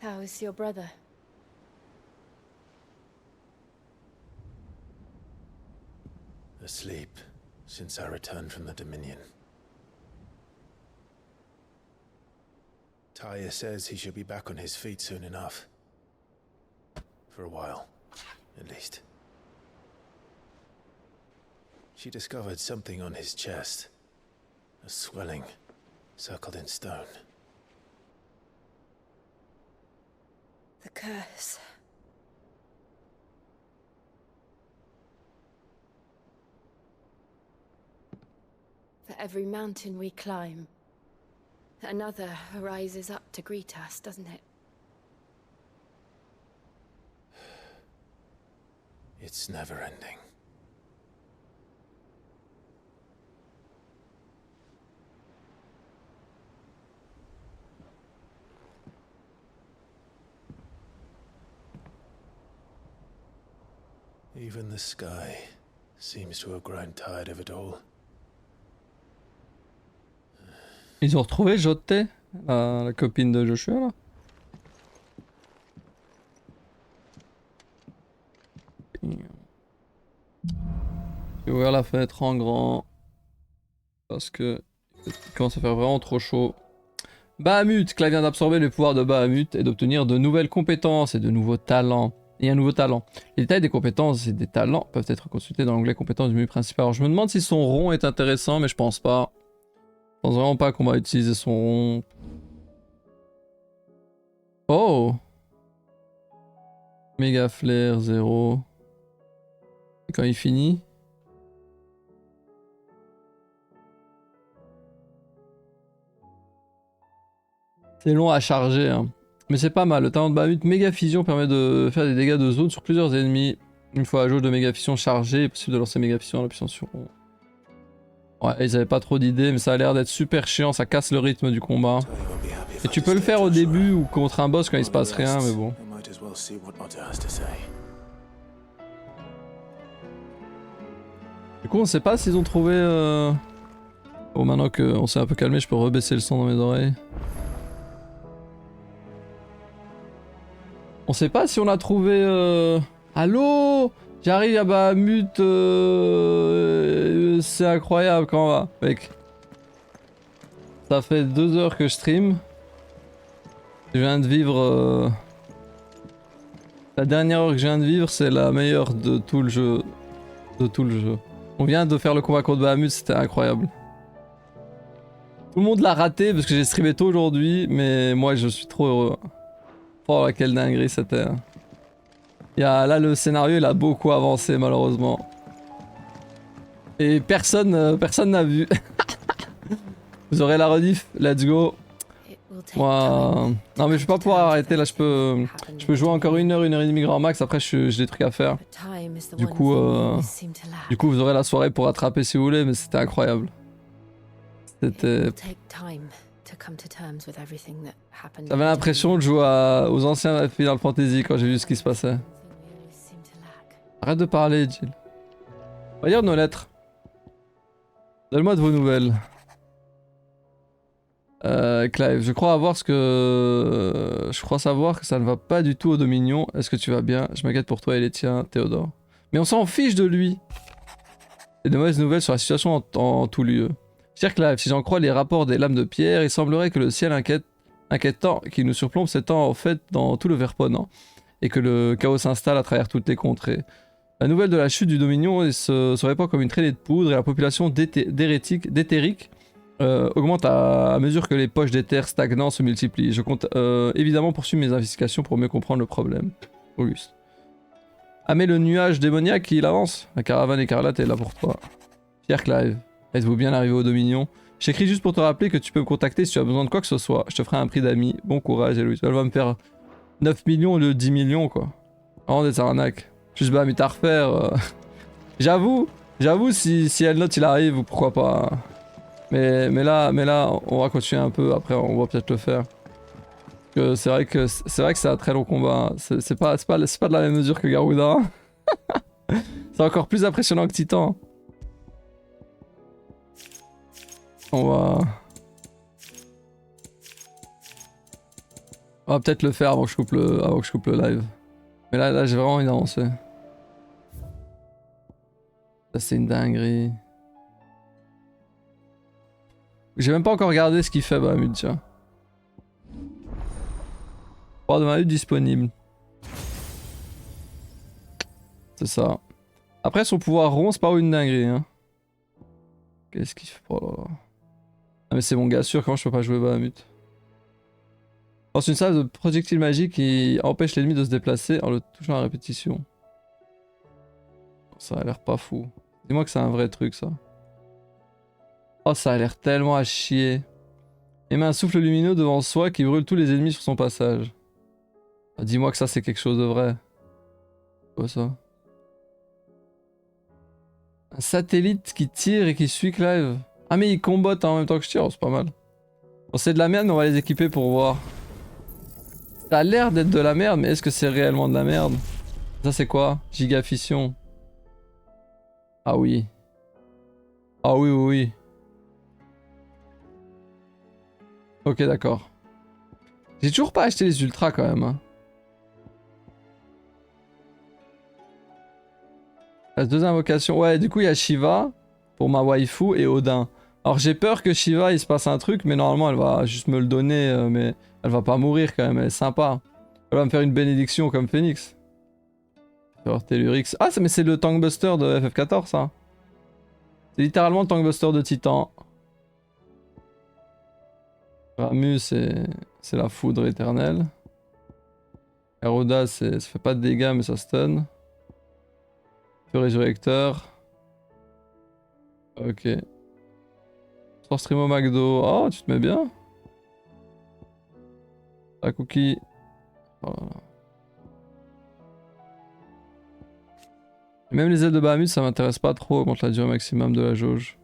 How is your brother? Asleep since I returned from the Dominion. Taya says he should be back on his feet soon enough. For a while, at least. She discovered something on his chest. A swelling, circled in stone. The curse. For every mountain we climb, another rises up to greet us, doesn't it? It's never ending. Even the sky seems to have grown tired of it all. Ils ont retrouvé Jotte, la copine de Joshua là. J'ai ouvert la fenêtre en grand parce que il commence à faire vraiment trop chaud. Bahamut, Clive vient d'absorber le pouvoir de Bahamut et d'obtenir de nouvelles compétences et de nouveaux talents. Et un nouveau talent. Les détails des compétences et des talents peuvent être consultés dans l'onglet compétences du menu principal. Alors je me demande si son rond est intéressant, mais je pense pas. Je pense vraiment pas qu'on va utiliser son rond. Oh! Méga flair 0. Et quand il finit? C'est long à charger, hein. Mais c'est pas mal. Le talent de Bahamut méga fusion permet de faire des dégâts de zone sur plusieurs ennemis. Une fois la jauge de méga fusion chargée, il est possible de lancer méga fusion en appuyant sur rond. Ouais, ils avaient pas trop d'idées, mais ça a l'air d'être super chiant, ça casse le rythme du combat. Et tu peux le faire au début ou contre un boss quand il se passe rien, mais bon. Du coup, on sait pas s'ils ont trouvé... Bon, maintenant qu'on s'est un peu calmé, je peux rebaisser le son dans mes oreilles. On sait pas si on a trouvé... Allô? J'arrive à Bahamut, c'est incroyable quand on va, mec. Ça fait 2 heures que je stream. Je viens de vivre... La dernière heure que je viens de vivre, c'est la meilleure de tout le jeu. On vient de faire le combat contre Bahamut, c'était incroyable. Tout le monde l'a raté parce que j'ai streamé tôt aujourd'hui, mais moi je suis trop heureux. Oh, quelle dinguerie c'était. Là, le scénario il a beaucoup avancé malheureusement. Et personne n'a vu. Vous aurez la rediff, let's go. Moi... Non mais je vais pas pouvoir arrêter là, je peux jouer encore 1 heure, 1 heure et demie grand max, après j'ai des trucs à faire. Du coup vous aurez la soirée pour rattraper si vous voulez, mais c'était incroyable. C'était... J'avais l'impression de jouer aux anciens Final Fantasy quand j'ai vu ce qui se passait. Arrête de parler, Jill. On va lire nos lettres. Donne-moi de vos nouvelles. Clive, je crois savoir que ça ne va pas du tout au Dominion. Est-ce que tu vas bien? Je m'inquiète pour toi et les tiens, Théodore. Mais on s'en fiche de lui. Et de mauvaises nouvelles sur la situation en tout lieu. Cher Clive, si j'en crois les rapports des lames de pierre, il semblerait que le ciel inquiétant qui nous surplombe s'étend en fait dans tout le Verponant, et que le chaos s'installe à travers toutes les contrées. La nouvelle de la chute du Dominion se répand comme une traînée de poudre, et la population d'éthérique augmente à mesure que les poches d'éther stagnants se multiplient. Je compte évidemment poursuivre mes investigations pour mieux comprendre le problème. Auguste. Ah mais le nuage démoniaque il avance. La caravane écarlate est là pour toi. Cher Clive. Êtes-vous bien arrivé au Dominion? J'écris juste pour te rappeler que tu peux me contacter si tu as besoin de quoi que ce soit. Je te ferai un prix d'amis. Bon courage, Héloïse. Elle va me faire 9 millions au lieu de 10 millions, quoi. Vraiment des arnaques. Juste bah, mais t'as à refaire. J'avoue, si elle note il arrive, ou pourquoi pas. Mais là, on va continuer un peu. Après, on va peut-être le faire. C'est vrai que c'est un très long combat. C'est pas de la même mesure que Garuda. C'est encore plus impressionnant que Titan. On va... On va peut-être le faire avant que je coupe le live. Mais là j'ai vraiment envie d'avancer. Ça c'est une dinguerie. J'ai même pas encore regardé ce qu'il fait Bahamut, tiens. Port de Bahamut disponible. C'est ça. Après son pouvoir rond c'est pas une dinguerie hein. Qu'est-ce qu'il fait? Oh là là. Ah mais c'est mon gars sûr, comment je peux pas jouer Bahamut? Lance une salve de projectile magique qui empêche l'ennemi de se déplacer en le touchant à répétition. Ça a l'air pas fou. Dis-moi que c'est un vrai truc ça. Oh ça a l'air tellement à chier. Émet un souffle lumineux devant soi qui brûle tous les ennemis sur son passage. Ah, dis-moi que ça c'est quelque chose de vrai. Quoi ça? Un satellite qui tire et qui suit Clive. Ah mais il combotte en même temps que je tire, oh, c'est pas mal. Bon c'est de la merde mais on va les équiper pour voir. Ça a l'air d'être de la merde mais est-ce que c'est réellement de la merde? Ça c'est quoi? Giga fission. Ah oui. Ah oui oui oui. Ok d'accord. J'ai toujours pas acheté les ultras quand même. Hein. La deux invocations. Ouais du coup il y a Shiva pour ma waifu et Odin. Alors j'ai peur que Shiva il se passe un truc mais normalement elle va juste me le donner mais elle va pas mourir quand même, elle est sympa. Elle va me faire une bénédiction comme Phoenix. Tellurix. Ah mais c'est le tankbuster de FF14 ça. C'est littéralement le tankbuster de Titan. Ramu c'est la foudre éternelle. Eroda ça fait pas de dégâts mais ça stun. Feu résurrecteur. Ok. Sorstrimo McDo. Oh tu te mets bien. La cookie. Oh là là. Même les ailes de Bahamut ça m'intéresse pas trop contre la durée maximum de la jauge.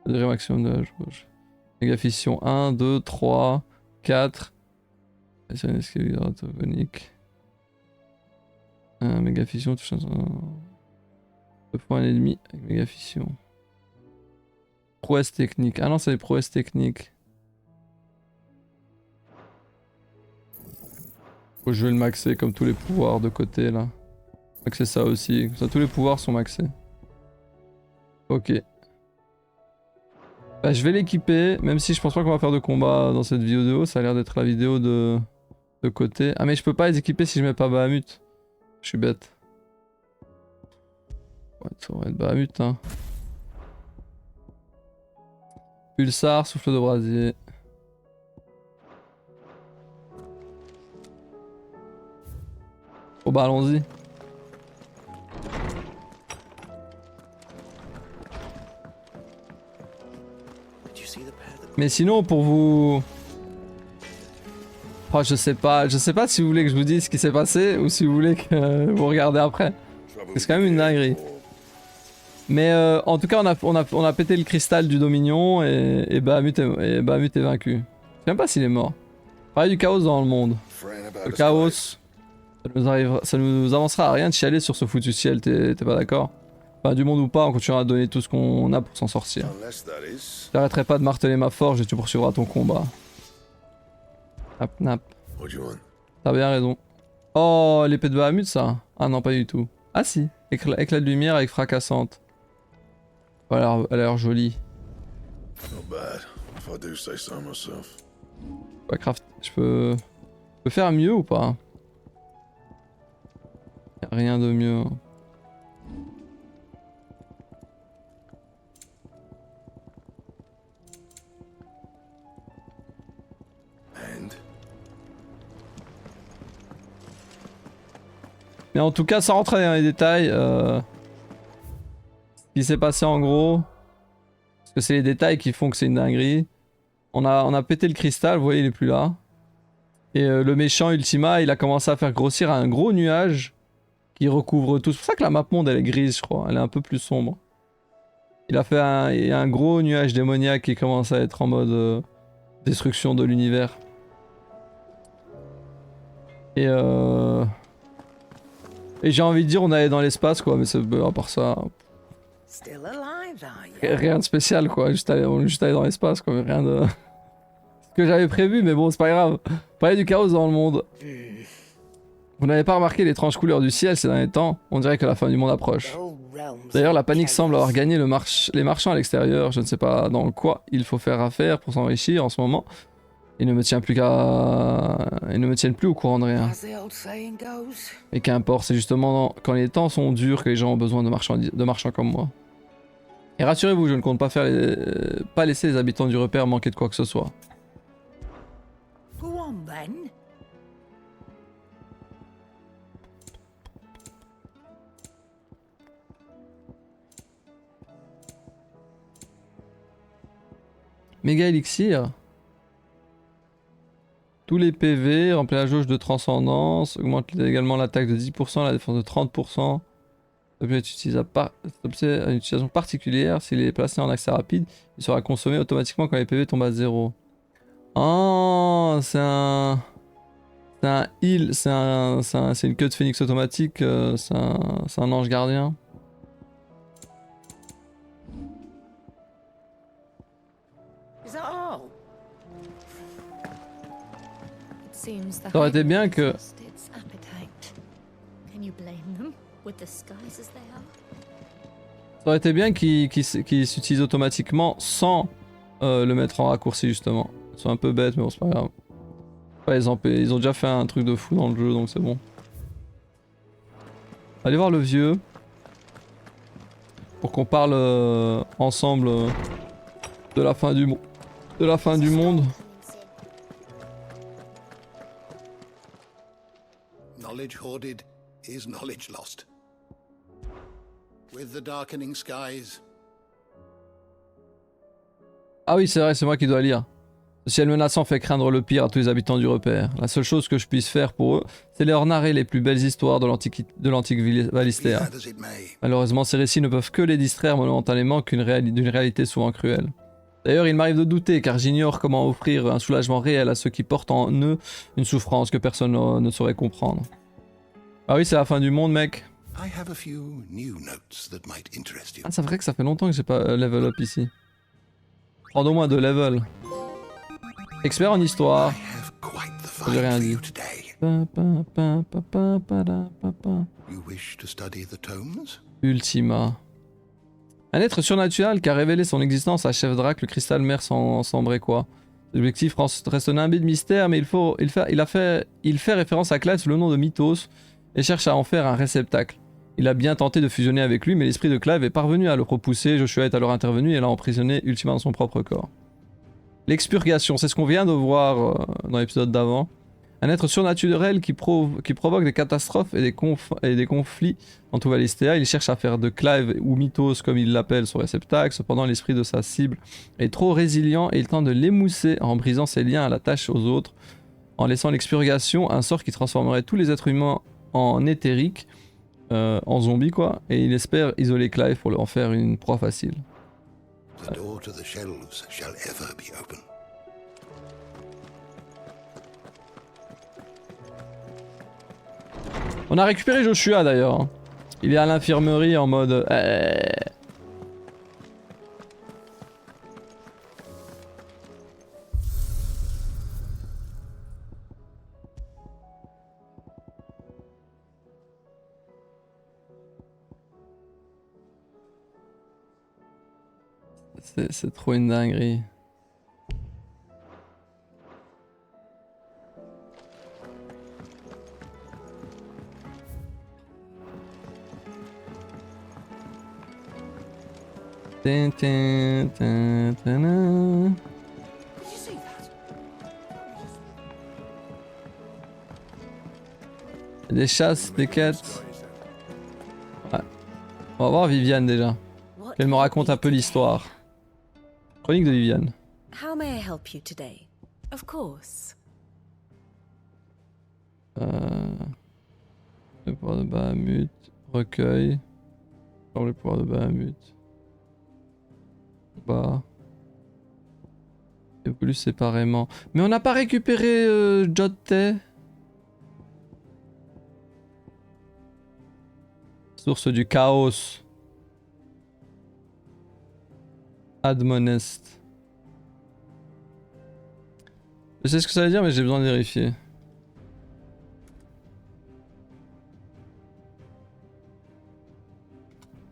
La durée maximum de la jauge. Méga fission 1, 2, 3, 4. C'est une esquive hydratogonique. Méga fission touche un... 2 fois 1,5 avec méga fission. Prouesse technique. Ah non c'est les prouesses techniques. Faut que je vais le maxer comme tous les pouvoirs de côté là. Maxer ça aussi. Comme ça tous les pouvoirs sont maxés. Ok. Bah, je vais l'équiper, même si je pense pas qu'on va faire de combat dans cette vidéo, ça a l'air d'être la vidéo de côté. Ah mais je peux pas les équiper si je mets pas Bahamut. Je suis bête. Ouais, ça va être Bahamut hein. Pulsar, souffle de brasier. Oh bah allons-y. Mais sinon pour vous... Oh je sais pas si vous voulez que je vous dise ce qui s'est passé ou si vous voulez que vous regardez après. C'est quand même une dinguerie. Mais en tout cas on a pété le cristal du Dominion et Bahamut est vaincu. Je sais même pas s'il est mort. Pareil du chaos dans le monde. Le chaos, ça nous avancera à rien de chialer sur ce foutu ciel, t'es pas d'accord? Enfin du monde ou pas, on continuera à donner tout ce qu'on a pour s'en sortir. J'arrêterai pas de marteler ma forge et tu poursuivras ton combat. Nap nap. T'as bien raison. Oh l'épée de Bahamut ça? Ah non pas du tout. Ah si, éclat de lumière avec fracassante. Elle a l'air jolie. Ouais, craft, je peux faire mieux ou pas? Y'a rien de mieux. Mais en tout cas, sans rentrer dans les détails, ce qui s'est passé en gros, parce que c'est les détails qui font que c'est une dinguerie. On a pété le cristal, vous voyez, il est plus là. Et le méchant Ultima, il a commencé à faire grossir un gros nuage qui recouvre tout. C'est pour ça que la map monde elle est grise, je crois. Elle est un peu plus sombre. Il a fait un gros nuage démoniaque qui commence à être en mode destruction de l'univers. Et j'ai envie de dire on allait dans l'espace quoi, mais à part ça... Rien de spécial quoi, on est juste allé dans l'espace quoi, mais rien de que j'avais prévu, mais bon, c'est pas grave. Parler du chaos dans le monde. Vous n'avez pas remarqué l'étrange couleur du ciel ces derniers temps? On dirait que la fin du monde approche. D'ailleurs, la panique semble avoir gagné les marchands à l'extérieur. Je ne sais pas dans quoi il faut faire affaire pour s'enrichir en ce moment. Ils ne me tiennent plus ils ne me tiennent plus au courant de rien. Et qu'importe, c'est justement quand les temps sont durs que les gens ont besoin de marchands comme moi. Et rassurez-vous, je ne compte pas laisser les habitants du repère manquer de quoi que ce soit. Méga élixir. Tous les PV, remplis la jauge de transcendance, augmente également l'attaque de 10%, la défense de 30%. L'objet est utilisable à une utilisation particulière. S'il est placé en accès rapide, il sera consommé automatiquement quand les PV tombent à 0. Oh, c'est un heal, c'est une queue de phénix automatique, c'est un ange gardien. Ça aurait été bien que... Ça aurait été bien qu'il s'utilise automatiquement sans le mettre en raccourci justement. C'est un peu bête mais bon c'est pas grave. Ouais, ils ont déjà fait un truc de fou dans le jeu donc c'est bon. Allez voir le vieux. Pour qu'on parle ensemble de la fin du monde. Knowledge hoarded is knowledge lost. With the darkening skies. Ah oui, c'est vrai, c'est moi qui dois lire. Le ciel menaçant fait craindre le pire à tous les habitants du repère. La seule chose que je puisse faire pour eux, c'est leur narrer les plus belles histoires de l'antique Valistéa. Malheureusement, ces récits ne peuvent que les distraire momentanément d'une réalité souvent cruelle. D'ailleurs, il m'arrive de douter, car j'ignore comment offrir un soulagement réel à ceux qui portent en eux une souffrance que personne ne saurait comprendre. Ah oui, c'est la fin du monde, mec. Ah, c'est vrai que ça fait longtemps que j'ai pas level up ici. Prends au moins 2 levels. Expert en histoire. J'ai rien dit. Ultima. Un être surnaturel qui a révélé son existence à Chef Drac, le cristal mer sans bréquois. L'objectif reste un imbé de mystère, mais il fait référence à Clive sous le nom de Mythos et cherche à en faire un réceptacle. Il a bien tenté de fusionner avec lui, mais l'esprit de Clive est parvenu à le repousser. Joshua est alors intervenu et l'a emprisonné Ultima dans son propre corps. L'expurgation, c'est ce qu'on vient de voir dans l'épisode d'avant. Un être surnaturel qui provoque des catastrophes et des conflits dans tout Valistéa. Il cherche à faire de Clive ou Mythos, comme il l'appelle, son réceptacle. Cependant, l'esprit de sa cible est trop résilient et il tente de l'émousser en brisant ses liens à la tâche aux autres, en laissant l'expurgation, un sort qui transformerait tous les êtres humains en éthériques, en zombies quoi, et il espère isoler Clive pour en faire une proie facile. On a récupéré Joshua d'ailleurs. Il est à l'infirmerie en mode... C'est trop une dinguerie. Des chasses, des quêtes. Ouais. On va voir Viviane déjà. Qu'elle me raconte un peu l'histoire. Chronique de Viviane. How may I help you today? Of course. Le pouvoir de Bahamut. Recueil. Sur le pouvoir de Bahamut. Bah. Évolue séparément. Mais on n'a pas récupéré Jotte. Source du chaos. ABONNEZ. Je sais ce que ça veut dire, mais j'ai besoin de vérifier.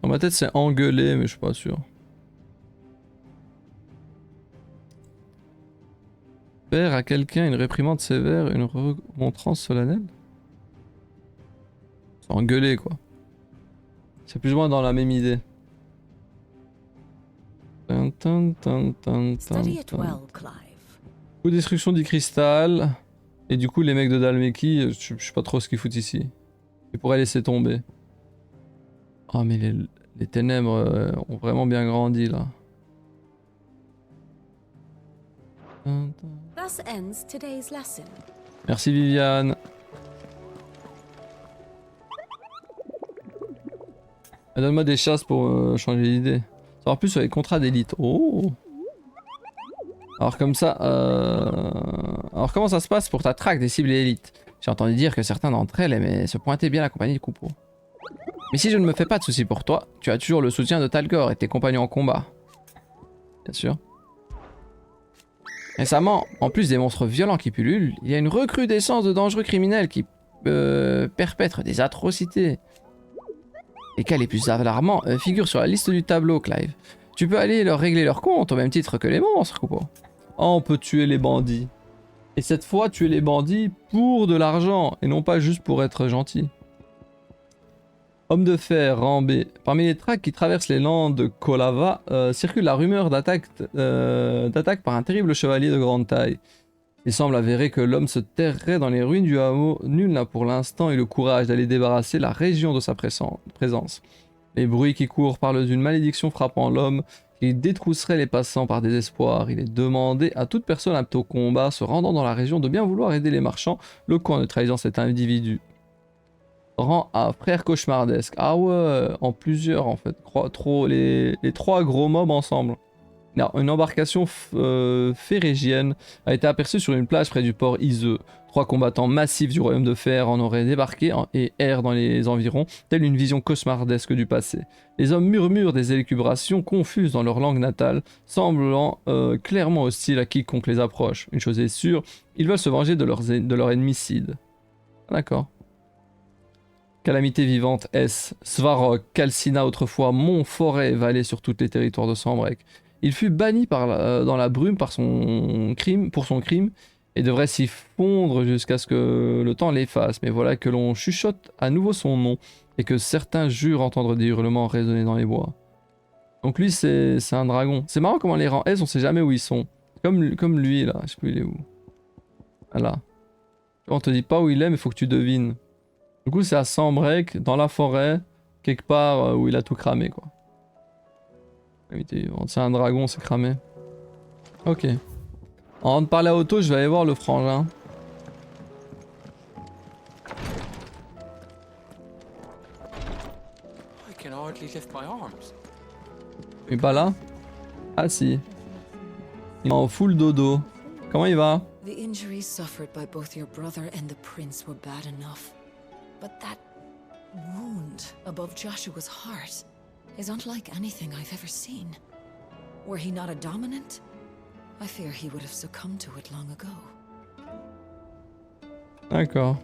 Dans ma tête, c'est engueuler, mais je suis pas sûr. Faire à quelqu'un une réprimande sévère, une remontrance solennelle. C'est engueuler, quoi. C'est plus ou moins dans la même idée. Study it well, Clive. Coup de destruction du cristal. Et du coup, les mecs de Dalmeki, je sais pas trop ce qu'ils foutent ici. Ils pourraient laisser tomber. Oh, mais les ténèbres ont vraiment bien grandi là. Thus ends today's lesson. Merci Viviane. Donne-moi des chasses pour changer d'idée. Savoir plus sur les contrats d'élite. Oh. Alors comme ça, alors comment ça se passe pour ta traque des cibles élites? J'ai entendu dire que certains d'entre elles aimaient se pointer bien accompagnés de coupeaux. Mais si je ne me fais pas de soucis pour toi, tu as toujours le soutien de Talgor et tes compagnons en combat. Bien sûr. Récemment, en plus des monstres violents qui pullulent, il y a une recrudescence de dangereux criminels qui perpètrent des atrocités. Les cas les plus alarmants figurent sur la liste du tableau, Clive. Tu peux aller leur régler leur compte au même titre que les monstres, Coupeau. Oh, on peut tuer les bandits. Et cette fois, tuer les bandits pour de l'argent, et non pas juste pour être gentil. Homme de fer, rang B. Parmi les tracks qui traversent les landes de Kolava, circule la rumeur d'attaque par un terrible chevalier de grande taille. Il semble avéré que l'homme se terrerait dans les ruines du hameau. Nul n'a pour l'instant eu le courage d'aller débarrasser la région de sa présence. Les bruits qui courent parlent d'une malédiction frappant l'homme qui détrousserait les passants par désespoir. Il est demandé à toute personne apte au combat se rendant dans la région de bien vouloir aider les marchands, le coin de trahison cet individu. Rang A, frère cauchemardesque. Ah ouais, en plusieurs en fait. Les trois gros mobs ensemble. Une embarcation férégienne a été aperçue sur une plage près du port Iseux. 3 combattants massifs du royaume de fer en auraient débarqué et errent dans les environs, telle une vision cauchemardesque du passé. Les hommes murmurent des élucubrations confuses dans leur langue natale, semblant clairement hostiles à quiconque les approche. Une chose est sûre, ils veulent se venger de leur ennemicide. D'accord. Calamité vivante S. Svarog calcina autrefois mont, forêt, vallée sur tous les territoires de Sanbreque. Il fut banni dans la brume pour son crime et devrait s'y fondre jusqu'à ce que le temps l'efface. Mais voilà que l'on chuchote à nouveau son nom et que certains jurent entendre des hurlements résonner dans les bois. Donc lui c'est un dragon. C'est marrant comment les rangs S on sait jamais où ils sont. Comme lui là, je sais plus il est où. Voilà. On te dit pas où il est mais faut que tu devines. Du coup c'est à Sanbreque, dans la forêt, quelque part où il a tout cramé quoi. C'est un dragon, c'est cramé. Ok. Avant de parler à Otto, je vais aller voir le frangin. Il est pas là? Ah si. Il est en full dodo. Comment il va? The injuries suffered by both your brother and the prince were bad enough. But that wound above Joshua's heart is unlike anything I've ever seen. Were he not a dominant, I fear he would have succumbed to it long ago. D'accord.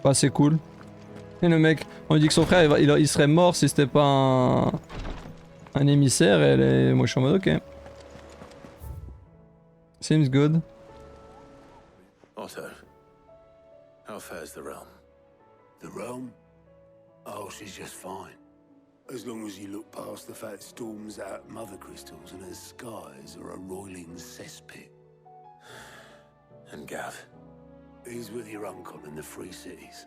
Bah c'est cool. Et le mec, on lui dit que son frère il serait mort si c'était pas un émissaire et moi je suis en mode ok. Seems good. Otto, how fares the realm? The realm? Oh, she's just fine. As long as you look past the fat storms out mother crystals and her skies are a roiling cesspit. And Gav? He's with your uncle in the Free Cities,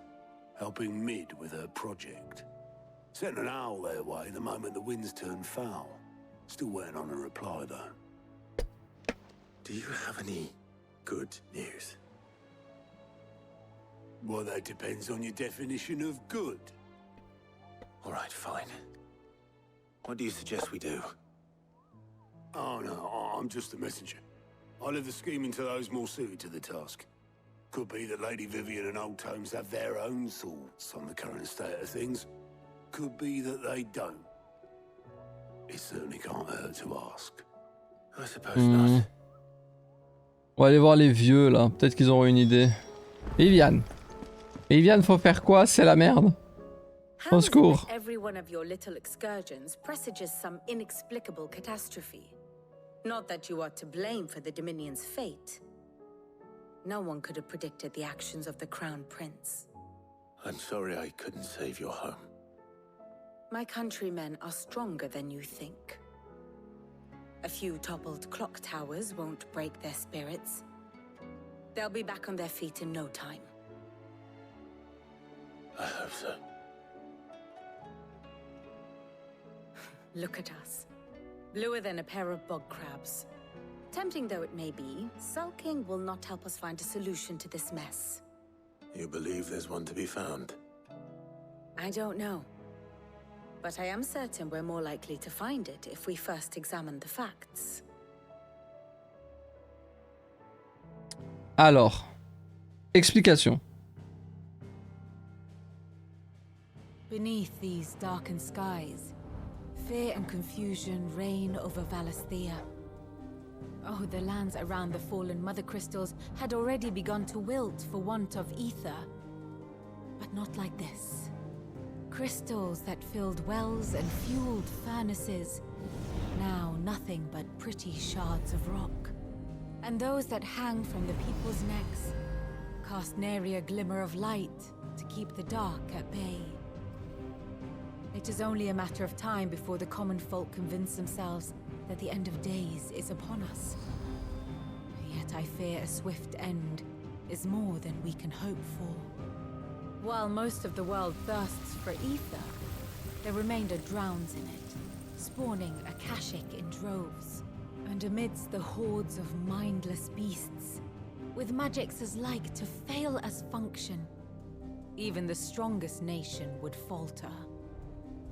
helping Mid with her project. Sent an owl their way the moment the winds turned foul. Still waiting on a reply though. Do you have any good news? Well, that depends on your definition of good. All right, fine. What do you suggest we do? Oh no, I'm just a messenger. I leave the scheming to those more suited to the task. Could be that Lady Vivian and Old Tomes have their own thoughts on the current state of things. Could be that they don't. It certainly can't hurt to ask. I suppose not. On va aller voir les vieux là, peut-être qu'ils auront une idée. Viviane. Viviane, faut faire quoi? C'est la merde. How Au is it secours. that every one of your little excursions presages some inexplicable catastrophe? Not that you are to blame for the Dominion's fate. No one could have predicted the actions of the Crown Prince. I'm sorry I couldn't save your home. My countrymen are stronger than you think. A few toppled clock towers won't break their spirits. They'll be back on their feet in no time. I hope so. Look at us. Bluer than a pair of bog crabs. Tempting though it may be, sulking will not help us find a solution to this mess. You believe there's one to be found? I don't know. But I am certain we're more likely to find it if we first examine the facts. Alors, explication. Beneath these darkened skies, fear and confusion reign over Valisthea. Oh, the lands around the fallen mother crystals had already begun to wilt for want of ether. But not like this. Crystals that filled wells and fueled furnaces. Now nothing but pretty shards of rock. And those that hang from the people's necks cast nary a glimmer of light to keep the dark at bay. It is only a matter of time before the common folk convince themselves that the end of days is upon us. Yet I fear a swift end is more than we can hope for. While most of the world thirsts for ether, the remainder drowns in it, spawning Akashic in droves. And amidst the hordes of mindless beasts, with magics as like to fail as function, even the strongest nation would falter.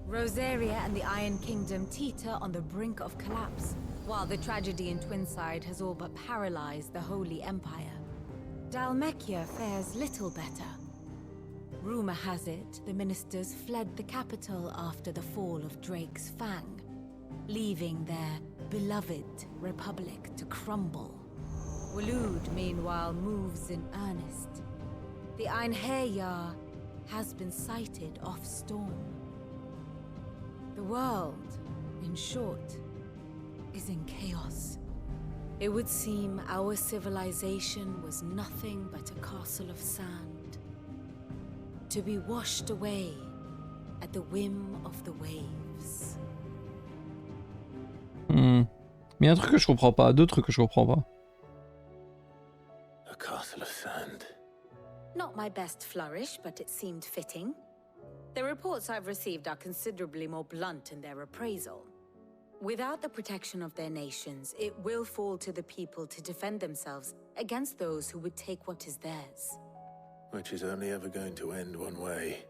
Rosaria and the Iron Kingdom teeter on the brink of collapse, while the tragedy in Twinside has all but paralyzed the Holy Empire. Dalmekia fares little better. Rumor has it the ministers fled the capital after the fall of Drake's Fang, leaving their beloved republic to crumble. Waloed, meanwhile, moves in earnest. The Einherjar has been sighted off Storm. The world, in short, is in chaos. It would seem our civilization was nothing but a castle of sand, to be washed away at the whim of the waves. Mais il y a un truc que je comprends pas, deux trucs que je comprends pas. A castle of sand. Not my best flourish, but it seemed fitting. The reports I've received are considerably more blunt in their appraisal. Without the protection of their nations, it will fall to the people to defend themselves against those who would take what is theirs. Which is only ever going to end one way.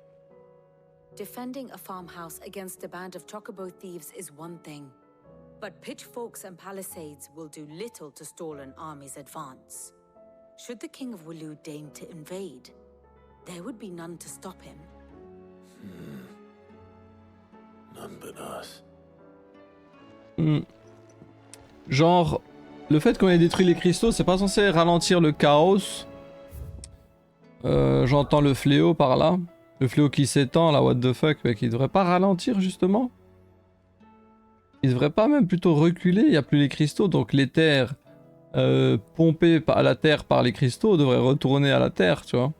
Defending a farmhouse against a band of chocobo thieves is one thing, but pitchforks and palisades will do little to stall an army's advance. Should the King of Waloed deign to invade, there would be none to stop him. None but us. Genre, le fait qu'on ait détruit les cristaux, c'est pas censé ralentir le chaos. J'entends le fléau par là. Le fléau qui s'étend là, what the fuck, mec, il devrait pas ralentir justement? Il devrait pas même plutôt reculer, il n'y a plus les cristaux, donc l'éther pompé à la terre par les cristaux devrait retourner à la terre, tu vois.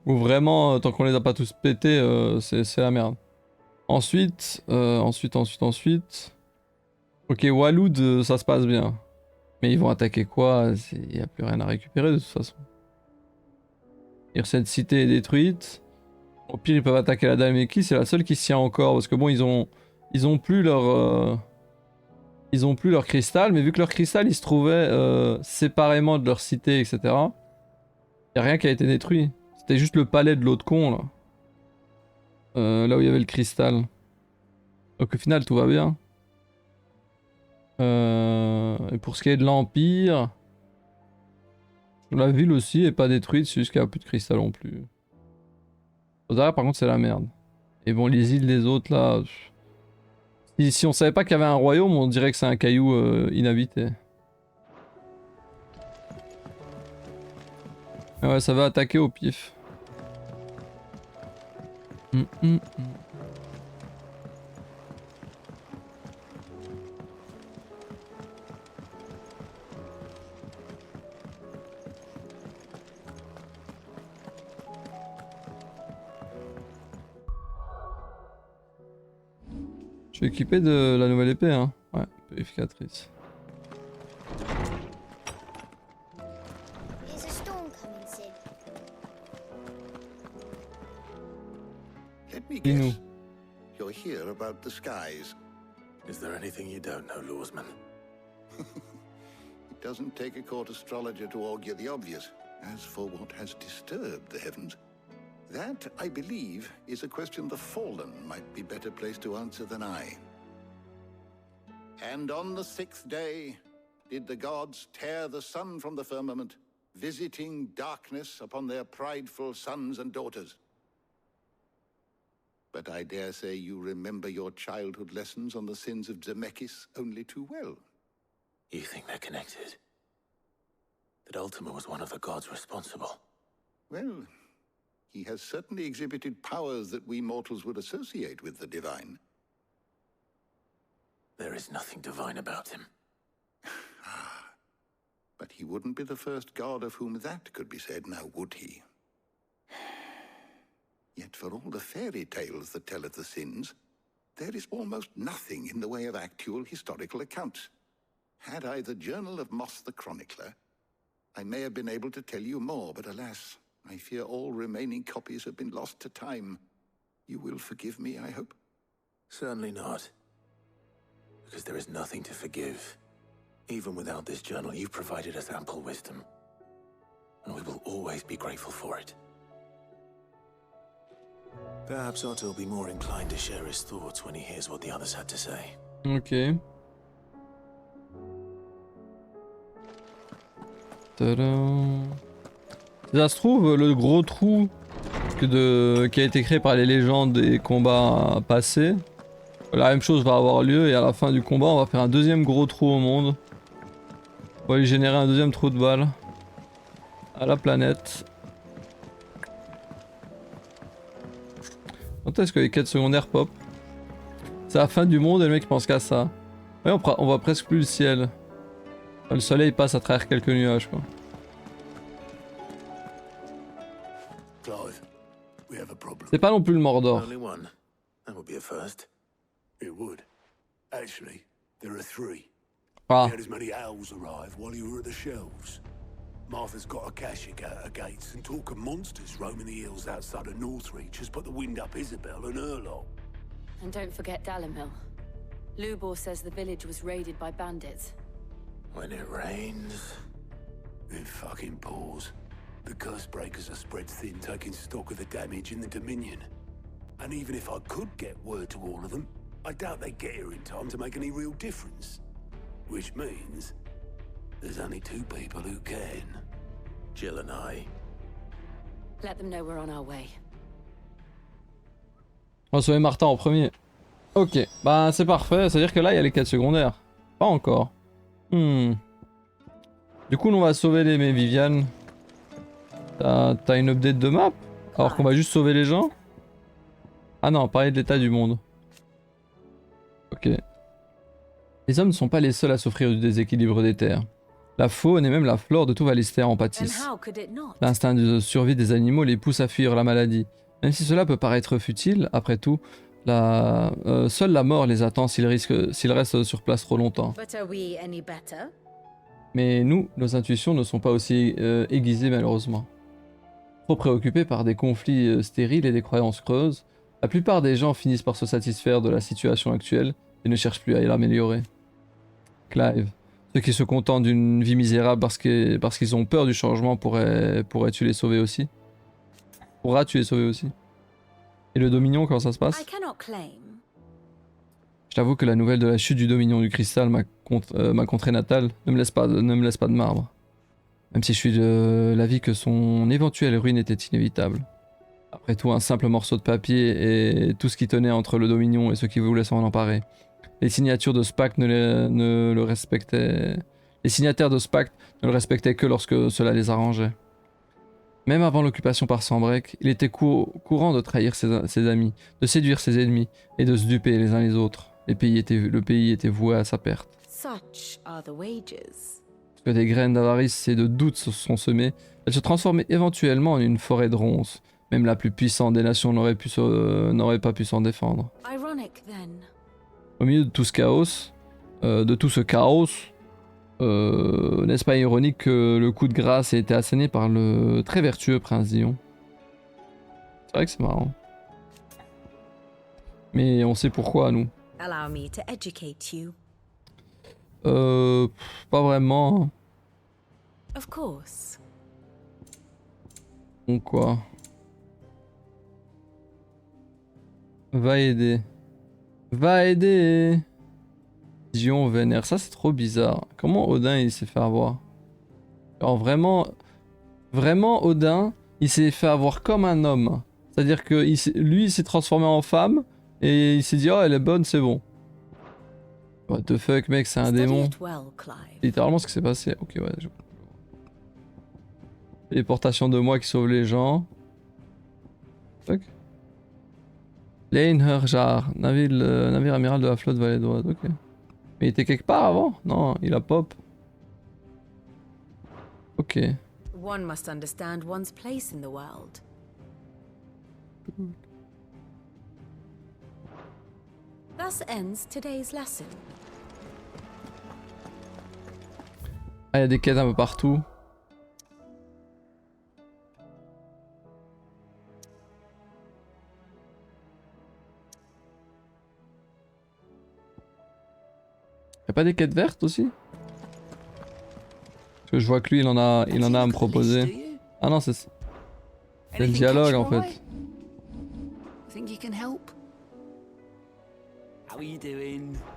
Ou vraiment, tant qu'on les a pas tous pétés, c'est la merde. Ensuite. Ok, Waloed, ça se passe bien. Mais ils vont attaquer quoi? Il n'y a plus rien à récupérer de toute façon. Cette cité est détruite. Au pire, ils peuvent attaquer la Dalmeki, c'est la seule qui se tient encore. Parce que bon, ils ont plus leur... Ils ont plus leur cristal, mais vu que leur cristal, il se trouvait séparément de leur cité, etc. Il n'y a rien qui a été détruit. C'était juste le palais de l'autre con, là. Là où il y avait le cristal. Donc au final, tout va bien. Et pour ce qui est de l'Empire... La ville aussi est pas détruite, c'est juste qu'il n'y a plus de cristal non plus. Là, par contre, c'est la merde. Et bon, les îles des autres, là... Si on savait pas qu'il y avait un royaume, on dirait que c'est un caillou inhabité. Ah ouais, ça va attaquer au pif. Je suis équipé de la nouvelle épée, hein. Ouais, purificatrice. Is a storm coming soon? Let me Dis-nous. guess. You're here about the skies. Is there anything you don't know, Lawsman? It doesn't take a court astrologer to augur the obvious. As for what has disturbed the heavens, that, I believe, is a question the Fallen might be better placed to answer than I. And on the 6th day, did the gods tear the sun from the firmament, visiting darkness upon their prideful sons and daughters. But I dare say you remember your childhood lessons on the sins of Zemeckis only too well. You think they're connected? That Ultima was one of the gods responsible? Well, he has certainly exhibited powers that we mortals would associate with the divine. There is nothing divine about him. But he wouldn't be the first god of whom that could be said, now would he? Yet for all the fairy tales that tell of the sins, there is almost nothing in the way of actual historical accounts. Had I the Journal of Moss the Chronicler, I may have been able to tell you more, but alas, I fear all remaining copies have been lost to time. You will forgive me, I hope? Certainly not. Because there is nothing to forgive. Even without this journal, you've provided us ample wisdom. And we will always be grateful for it. Perhaps Otto will be more inclined to share his thoughts when he hears what the others had to say. Ok. Tadam. Si ça se trouve, le gros trou qui a été créé par les légendes des combats passés, la même chose va avoir lieu et à la fin du combat on va faire un deuxième gros trou au monde. On va aller générer un deuxième trou de balle à la planète. Quand est-ce que les quêtes secondaires pop? C'est la fin du monde et le mec pense qu'à ça. Ouais, on voit presque plus le ciel. Le soleil passe à travers quelques nuages quoi. Clive, we have a problem. C'est pas non plus le Mordor. Only one. That would be a first. It would. Actually, there are three. Ah, We had as many owls arrive while you were at the shelves. Martha's got a Akashic at her gates, and talk of monsters roaming the hills outside of Northreach has put the wind up Isabel and her lot. And don't forget Dalimil. Lubor says the village was raided by bandits. When it rains... It fucking pours. The curse breakers are spread thin, taking stock of the damage in the Dominion. And even if I could get word to all of them, I doubt they'd get here in time to make any real difference. Which means there's only two people who can. Jill and I. Let them know we're on our way. on va sauver Martha en premier. Ok, bah c'est parfait, c'est à dire que là il y a les quêtes secondaires. Pas encore. Du coup on va sauver les Viviane. T'as une update de map? Alors qu'on va juste sauver les gens? Ah non, parler de l'état du monde. Ok. Les hommes ne sont pas les seuls à souffrir du déséquilibre des terres. La faune et même la flore de tout Valister en And pâtissent. how could it not? L'instinct de survie des animaux les pousse à fuir la maladie. Même si cela peut paraître futile, après tout, seule la mort les attend s'ils restent sur place trop longtemps. But are we any better? Mais nous, nos intuitions ne sont pas aussi aiguisées malheureusement. Trop préoccupés par des conflits stériles et des croyances creuses, la plupart des gens finissent par se satisfaire de la situation actuelle et ne cherchent plus à l'améliorer. Clive, ceux qui se contentent d'une vie misérable parce qu'ils ont peur du changement pourrais-tu les sauver aussi? Pourras-tu les sauver aussi? Et le Dominion, comment ça se passe? I cannot claim. Je t'avoue que la nouvelle de la chute du Dominion du Cristal, ma contrée natale, ne me laisse pas de marbre. Même si je suis de l'avis que son éventuelle ruine était inévitable. Après tout, un simple morceau de papier et tout ce qui tenait entre le Dominion et ceux qui voulaient s'en emparer. Les signatures de ce pacte ne le respectaient... Les signataires de ce pacte ne le respectaient que lorsque cela les arrangeait. Même avant l'occupation par Sanbreque, il était courant de trahir ses amis, de séduire ses ennemis et de se duper les uns les autres. Le pays était voué à sa perte. Such are the wages. Que des graines d'avarice et de doute se sont semées, elles se transformaient éventuellement en une forêt de ronces. Même la plus puissante des nations n'aurait pas pu s'en défendre. Ironic then. Au milieu de tout ce chaos, n'est-ce pas ironique que le coup de grâce ait été asséné par le très vertueux prince Dion? C'est vrai que c'est marrant. Mais on sait pourquoi, nous. Allow me to educate you. Pas vraiment. Hein. Of course. Donc quoi? Va aider. Va aider. Dion vénère. Ça c'est trop bizarre. Comment Odin il s'est fait avoir? Alors vraiment Odin il s'est fait avoir comme un homme. C'est-à-dire que lui il s'est transformé en femme et il s'est dit oh elle est bonne c'est bon. What the fuck mec c'est un démon. Littéralement ce qui s'est passé. Ok ouais. Téléportation de moi qui sauve les gens. Fuck. Leinherjar, navire amiral de la flotte valédoise. Ok. Mais il était quelque part avant? Non, il a pop. Ok. One must understand one's place in the world. Thus ends today's lesson. Ah, il y a des quêtes un peu partout. Y'a pas des quêtes vertes aussi? Parce que je vois que lui il en a à me proposer. Ah non c'est le dialogue en fait.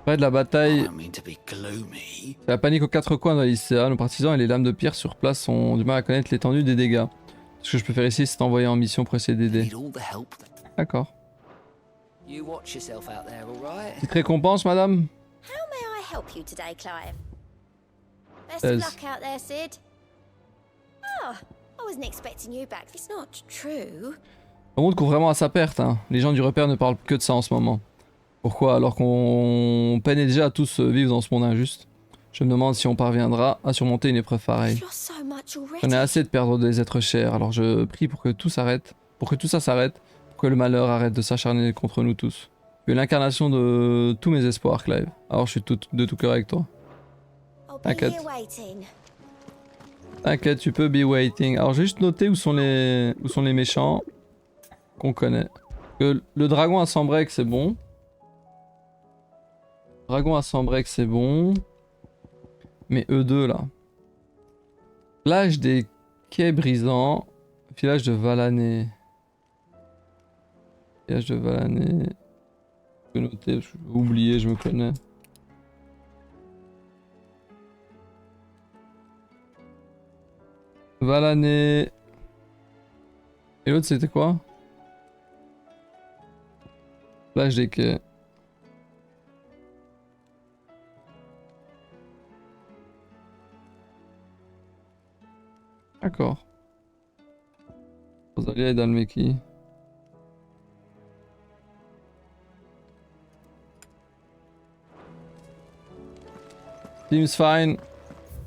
Près de la bataille, c'est la panique aux quatre coins de la lycée. Nos partisans et les lames de pierre sur place ont du mal à connaître l'étendue des dégâts. Ce que je peux faire ici c'est t'envoyer en mission pour essayer d'aider. D'accord. Petite récompense madame? Help you today, Clive. Best of luck out there, Sid. Oh, I wasn't expecting you back. It's not true. Le monde court vraiment à sa perte. Hein. Les gens du repère ne parlent que de ça en ce moment. Pourquoi? Alors qu'on peinait déjà à tous vivre dans ce monde injuste. Je me demande si on parviendra à surmonter une épreuve pareille. J'en ai assez de perdre des êtres chers. Alors je prie pour que tout s'arrête, pour que tout ça s'arrête, pour que le malheur arrête de s'acharner contre nous tous. Tu es l'incarnation de tous mes espoirs, Clive. Alors je suis de tout cœur avec toi. T'inquiète. T'inquiète, tu peux be waiting. Alors j'ai juste noté où sont les méchants qu'on connaît. Le dragon à Sanbreque c'est bon. Dragon à Sanbreque c'est bon. Mais eux deux là. Plage des quais brisants. Village de Valané. Village de Valané. Je peux noter, je vais oublier, je me connais. Valané. Et l'autre c'était quoi? Plage des quais. D'accord. Rosalia et Dalmeki. Seems fine.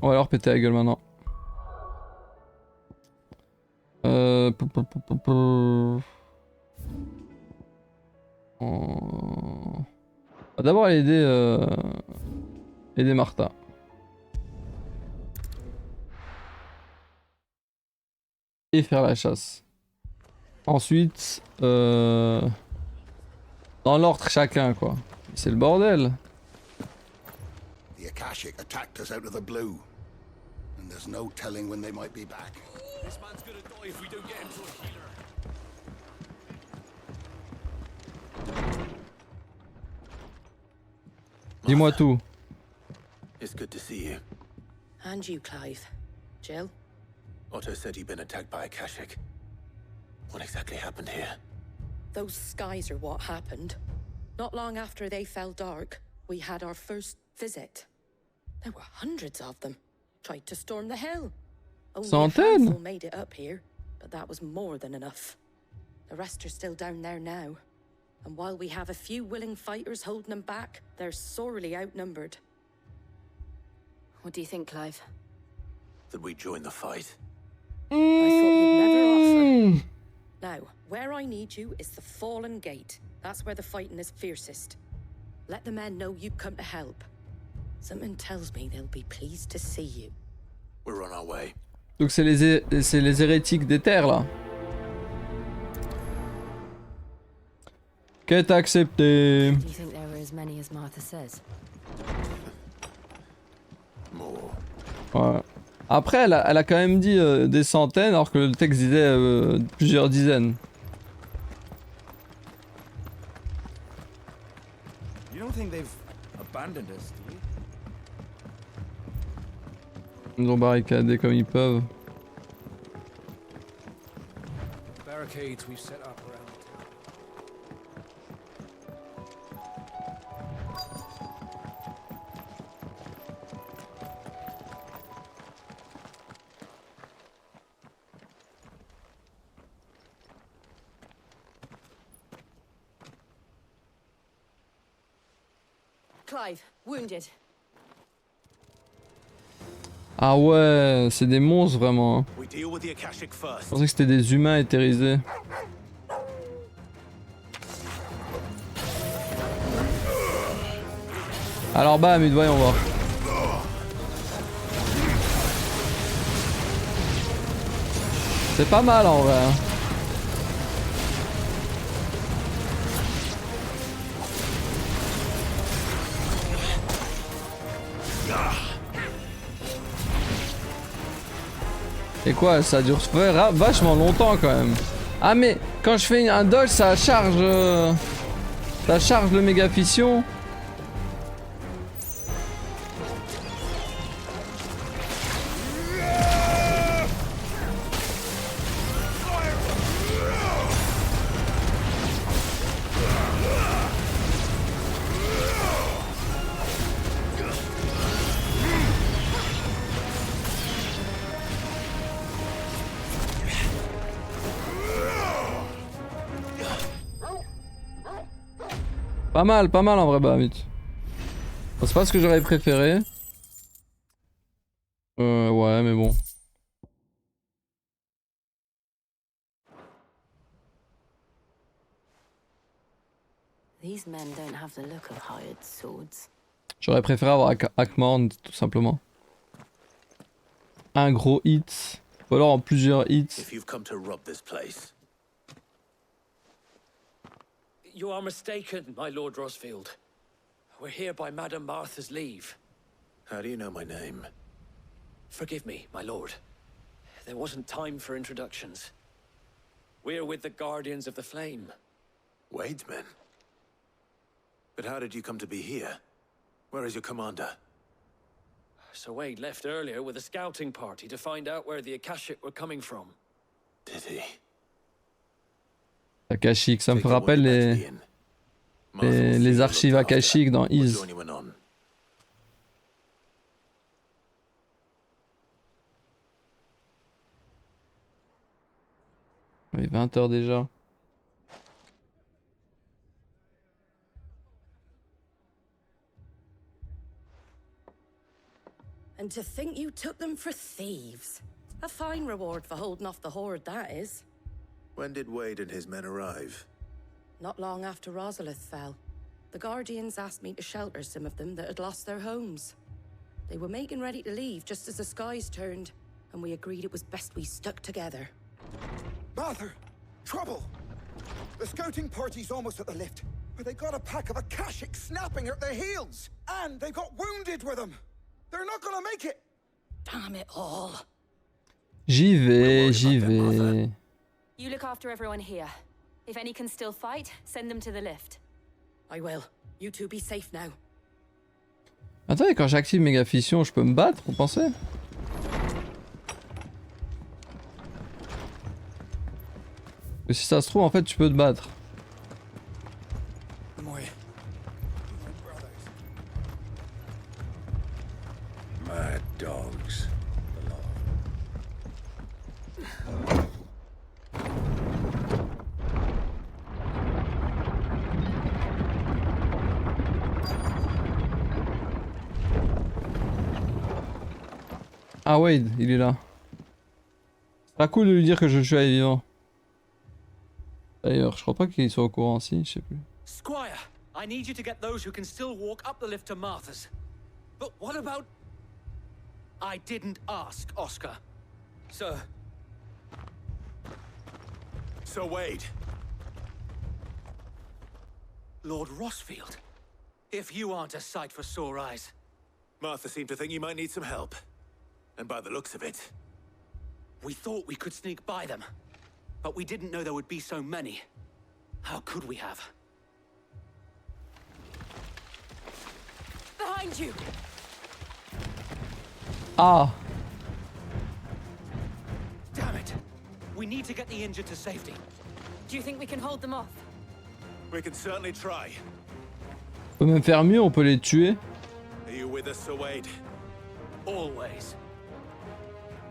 On va leur péter la gueule maintenant. On va d'abord aller aider Martha. Et faire la chasse. Ensuite, dans l'ordre chacun quoi. C'est le bordel. The Akashic attacked us out of the blue, and there's no telling when they might be back. This man's gonna die if we don't get him to a healer. Dis-moi tout. It's good to see you. And you, Clive. Jill? Otto said you'd been attacked by Akashic. What exactly happened here? Those skies are what happened. Not long after they fell dark, we had our first visit. There were hundreds of them. Tried to storm the hill. Only a handful made it up here, but that was more than enough. The rest are still down there now. And while we have a few willing fighters holding them back, they're sorely outnumbered. What do you think, Clive? That we join the fight? I thought you'd never offer. Now, where I need you is the Fallen Gate. That's where the fighting is fiercest. Let the men know you've come to help. Something tells me they'll be pleased to see you. We're on our way. Donc c'est les hérétiques des terres là. Quête acceptée. Do you think there were as many as Martha says? More. Ouais. Après elle a quand même dit des centaines alors que le texte disait plusieurs dizaines. You don't think they've abandoned us, do you? Ils ont barricadé comme ils peuvent. Barricades we've set up around the town. Clive, wounded. Ah ouais, c'est des monstres vraiment. Hein. We deal with the Akashic Je first. pensais que c'était des humains éthérisés. Alors bam, voyons voir. C'est pas mal en vrai. Hein. Et quoi, ça dure vachement longtemps quand même. Ah mais quand je fais un dodge, ça charge le méga fission. Pas mal en vrai, bah vite. Bon, c'est pas ce que j'aurais préféré. Ouais, mais bon. These men don't have the look of hired swords. J'aurais préféré avoir Hackmorn, tout simplement. Un gros hit. Ou alors en plusieurs hits. If you've come to rob this place. You are mistaken, my Lord Rosfield. We're here by Madame Martha's leave. How do you know my name? Forgive me, my lord. There wasn't time for introductions. We're with the Guardians of the Flame. Wade's men? But how did you come to be here? Where is your commander? Sir Wade left earlier with a scouting party to find out where the Akashic were coming from. Did he? Akashic, ça me rappelle les archives Akashic dans Is. Il est 20h déjà. And to think you took them for thieves. A fine reward for holding off the horde, that is. When did Wade and his men arrive? Not long after Rosalith fell. The Guardians asked me to shelter some of them that had lost their homes. They were making ready to leave just as the skies turned, and we agreed it was best we stuck together. Martha! Trouble! The scouting party's almost at the lift, but they got a pack of Akashic snapping at their heels! And they got wounded with them! They're not gonna make it! Damn it all! J'y vais. You look after everyone here. If any can still fight, send them to the lift. I will. You two be safe now. Attendez, quand j'active méga fission, je peux me battre, vous pensez? Que si ça se trouve, en fait, tu peux te battre. Mad dogs. Ah Wade, il est là. C'est pas cool de lui dire que je suis vivant. D'ailleurs, je crois pas qu'il soit au courant, si, je sais plus. Squire, I need you to get those who can still walk up the lift to Martha's. But what about... I didn't ask, Oscar. Sir. So Wade. Lord Rossfield. If you aren't a sight for sore eyes. Martha seemed to think you might need some help. And by the looks of it... We thought we could sneak by them. But we didn't know there would be so many. How could we have? Behind you! Ah! Damn it! We need to get the injured to safety. Do you think we can hold them off? We can certainly try. On peut même faire mieux, on peut les tuer. Are you with us, Sir Wade? Always.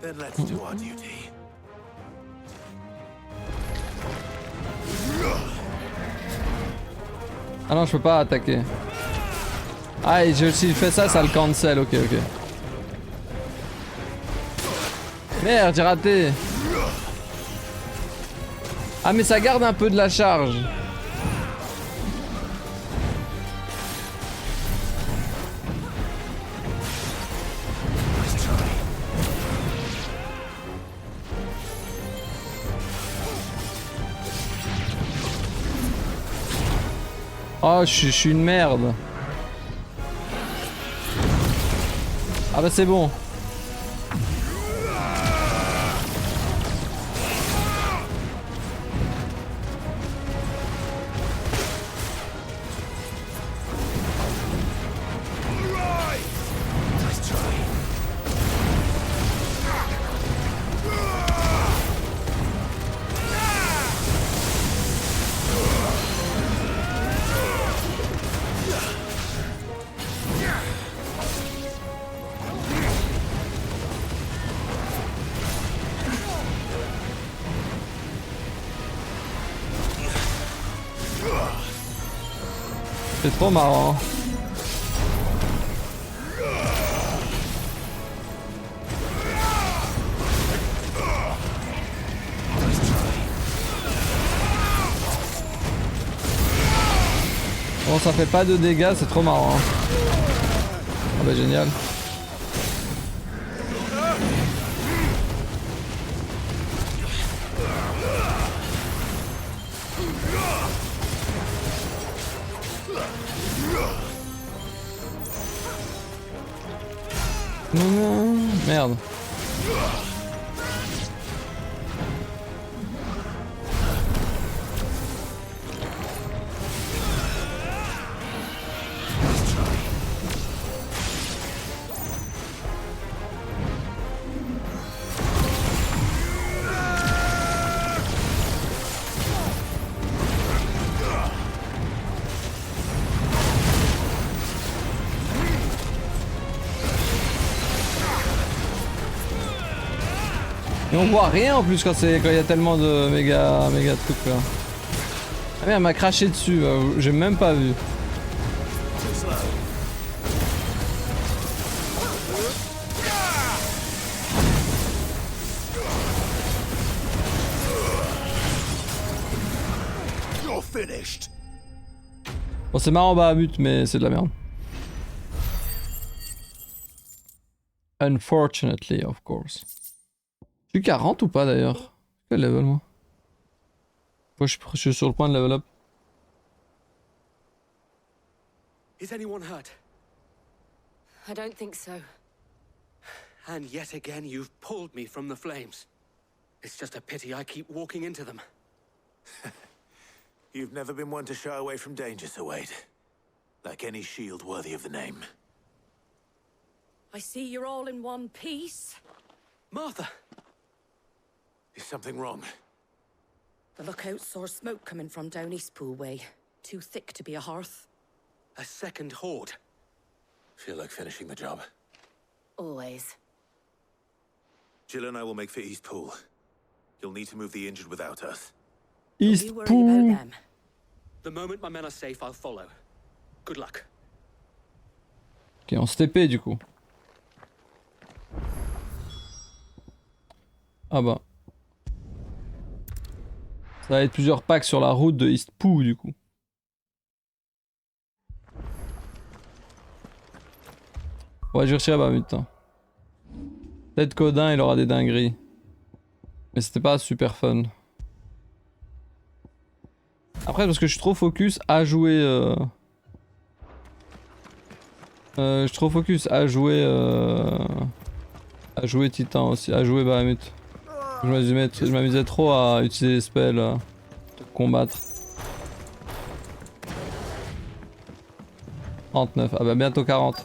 Then let's do our duty. Ah non, je peux pas attaquer. Ah, et s'il fait ça, ça le cancel, ok, ok. Merde, j'ai raté. Ah, mais ça garde un peu de la charge. Oh, je suis une merde. Ah bah c'est bon. C'est trop marrant. Bon, ça fait pas de dégâts, c'est trop marrant. Ah bah génial. Non, merde. Et on voit rien en plus quand il y a tellement de méga trucs là. Ah merde, elle m'a craché dessus, j'ai même pas vu. Bon, c'est marrant Bahamut, mais c'est de la merde. Unfortunately, of course. Je suis 40 ou pas d'ailleurs? Quel level moi? Je suis sur le point de level up. Is anyone hurt? I don't think so. And yet again you've pulled me from the flames. It's just a pity I keep walking into them. You've never been one to shy away from danger, Sir Wade. Like any shield worthy of the name. I see you're all in one piece. Martha! Is something wrong? The lookout saw smoke coming from down Eastpool way. Too thick to be a hearth. A second horde. Feel like finishing the job. Always. Jill and I will make for Eastpool. You'll need to move the injured without us. Eastpool. The moment my men are safe, I'll follow. Good luck. Ok, on se TP du coup. Ah bah. Ça va être plusieurs packs sur la route de East Pooh du coup. Ouais, je vais retirer Bahamut. Hein. Peut-être qu'Odin il aura des dingueries. Mais c'était pas super fun. Après parce que je suis trop focus à jouer... je suis trop focus à jouer Titan aussi, à jouer Bahamut. Je m'amusais trop à utiliser les spells, combattre. 39, ah bah bientôt 40.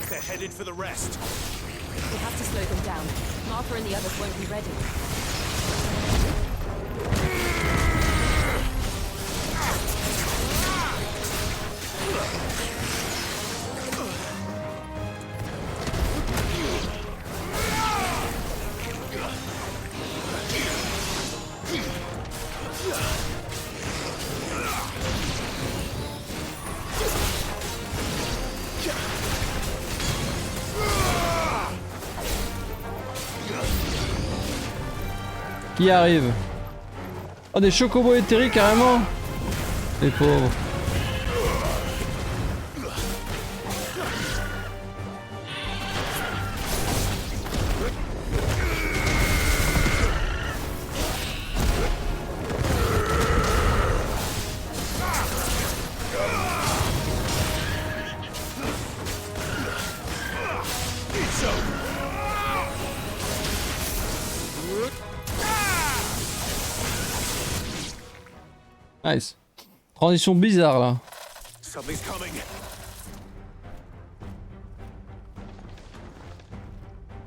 They're headed for the rest. We have to slow them down. Martha and the others won't be ready. Qui arrive? Oh des chocobos éthériques carrément. Les pauvres. Nice. Transition bizarre là. Something's coming.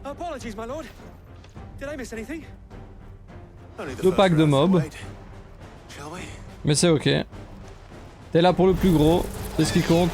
Apologies, my lord. Did I miss anything? Deux packs de mobs. Mais c'est ok. T'es là pour le plus gros. C'est ce qui compte.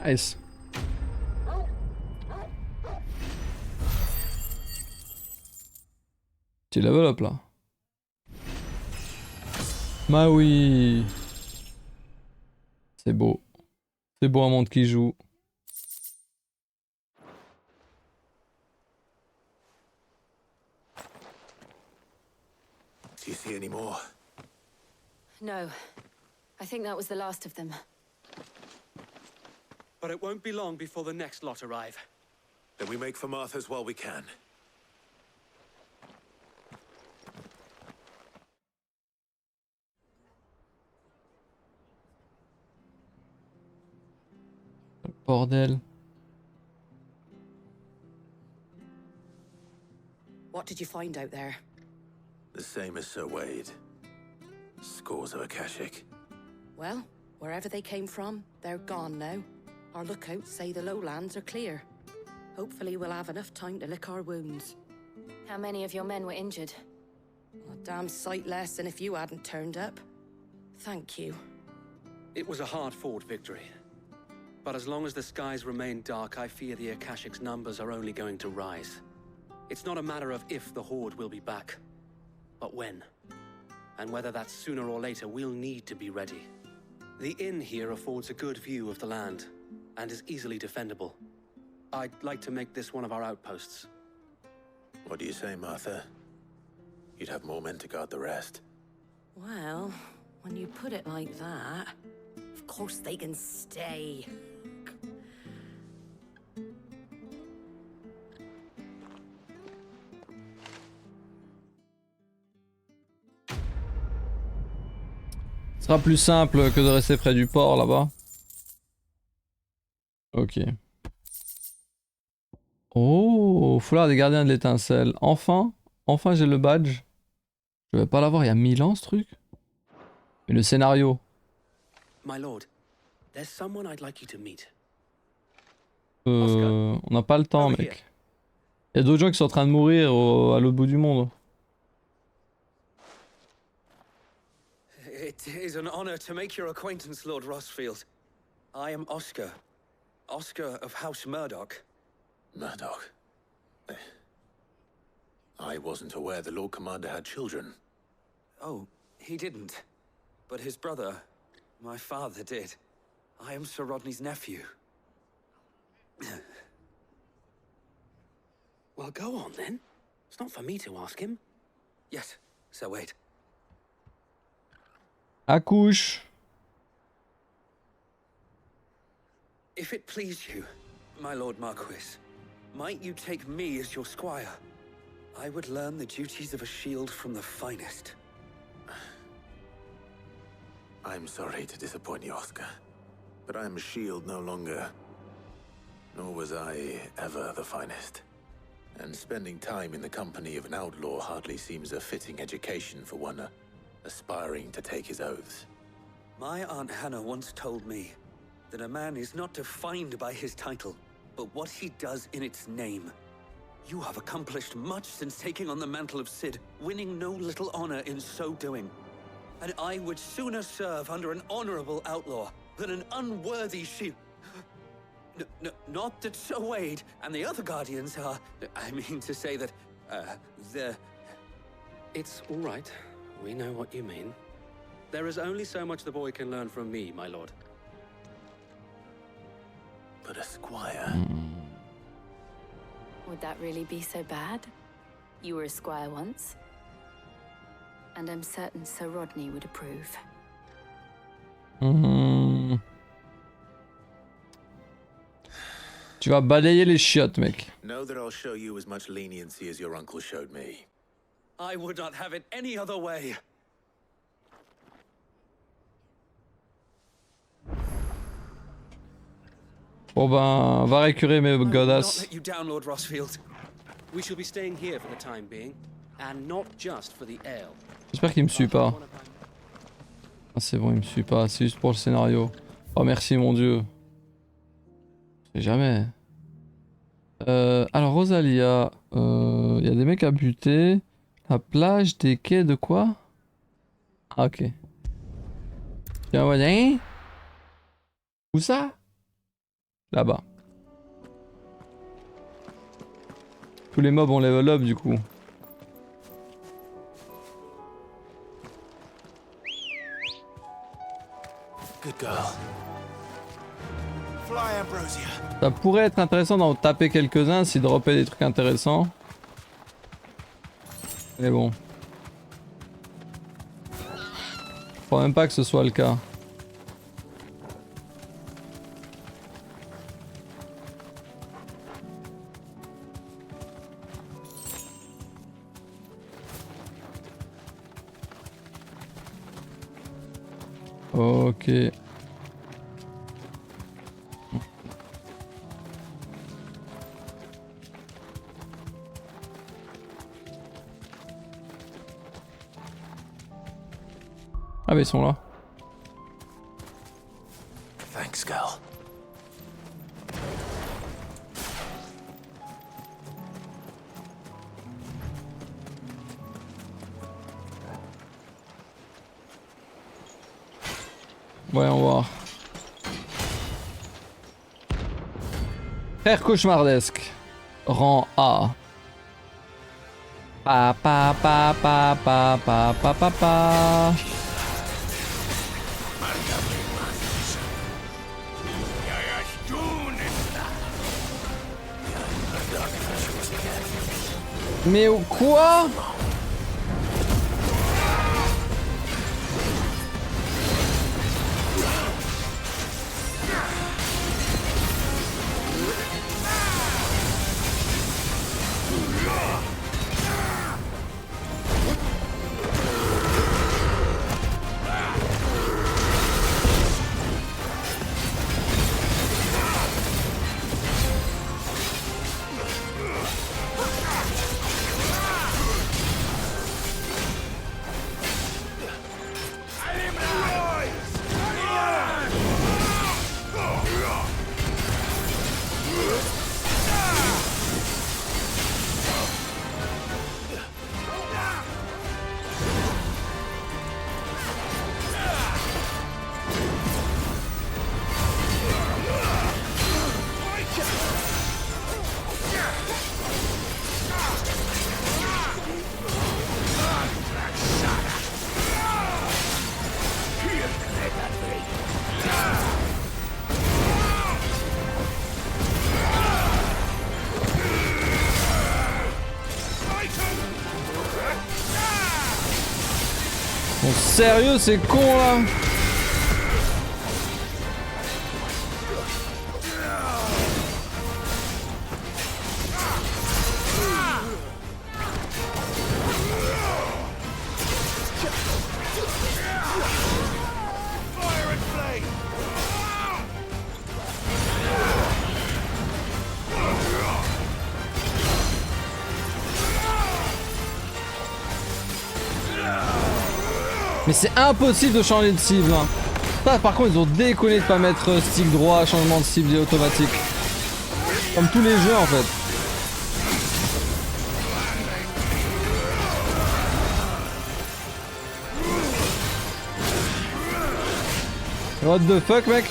Nice. Tu level up là. Bah oui. C'est beau. C'est beau un monde qui joue. Do you see any more? No. I think that was the last of them. But it won't be long before the next lot arrive. Then we make for Martha's while we can. Bordel. What did you find out there? The same as Sir Wade. Scores of Akashic. Well, wherever they came from, they're gone now. Our lookouts say the lowlands are clear. Hopefully we'll have enough time to lick our wounds. How many of your men were injured? A damn sight less than if you hadn't turned up. Thank you. It was a hard-fought victory. But as long as the skies remain dark, I fear the Akashic's numbers are only going to rise. It's not a matter of if the Horde will be back, but when. And whether that's sooner or later, we'll need to be ready. The inn here affords a good view of the land, and is easily defendable. I'd like to make this one of our outposts. What do you say, Martha? You'd have more men to guard the rest. Well, when you put it like that, of course they can stay. Ce sera plus simple que de rester près du port là-bas. Ok. Oh, foulard des gardiens de l'étincelle. Enfin, enfin j'ai le badge. Je vais pas l'avoir il y a 1000 ans ce truc. Mais le scénario. My lord, there's someone I'd like you to meet. On n'a pas le temps, mec. Il y a d'autres gens qui sont en train de mourir à l'autre bout du monde. It is an honor to make your acquaintance, Lord Rossfield. I am Oscar. Oscar of House Murdoch. Murdoch? I wasn't aware the Lord Commander had children. Oh, he didn't. But his brother, my father, did. I am Sir Rodney's nephew. Well, go on then. It's not for me to ask him. Yes, so wait. Accouche. If it please you, my Lord Marquis, might you take me as your squire? I would learn the duties of a shield from the finest. I'm sorry to disappoint you, Oscar, but I'm a shield no longer. Nor was I ever the finest. And spending time in the company of an outlaw hardly seems a fitting education for one aspiring to take his oaths. My Aunt Hannah once told me that a man is not defined by his title, but what he does in its name. You have accomplished much since taking on the mantle of Cid, winning no little honor in so doing. And I would sooner serve under an honorable outlaw than an unworthy shield. Not that Sir Wade and the other guardians are... I mean to say that, they're... It's all right. We know what you mean. There is only so much the boy can learn from me, my lord. But a squire... Would that really be so bad? You were a squire once. And I'm certain Sir Rodney would approve. Tu vas balayer les chiottes, mec. Know that I'll show you as much leniency as your uncle showed me. I would not have it any other way. Bon ben, va récurer mes Not godasses. let you down, Lord Rossfield. We shall be staying here for the time being, and not just for the ale. J'espère qu'il me suit pas. Ah c'est bon, il me suit pas, c'est juste pour le scénario. Oh merci mon dieu. Je sais jamais. Alors Rosalia, il y a des mecs à buter. La plage des quais de quoi? Ah ok. Tiens voisin. Où ça? Là-bas. Tous les mobs ont level up du coup. Good girl. Fly, Ambrosia. Ça pourrait être intéressant d'en taper quelques-uns s'ils droppaient des trucs intéressants. Mais bon. Je crois même pas que ce soit le cas. Ok. Ah mais ils sont là. Thanks, girl. Voyons voir. Frère cauchemardesque. Rang A. Pa pa pa pa pa pa pa pa pa. Mais quoi? Bon, sérieux, c'est con là. Mais c'est impossible de changer de cible. Hein. Ça, par contre, ils ont déconné de pas mettre stick droit, changement de cible automatique. Comme tous les jeux en fait. What the fuck, mec?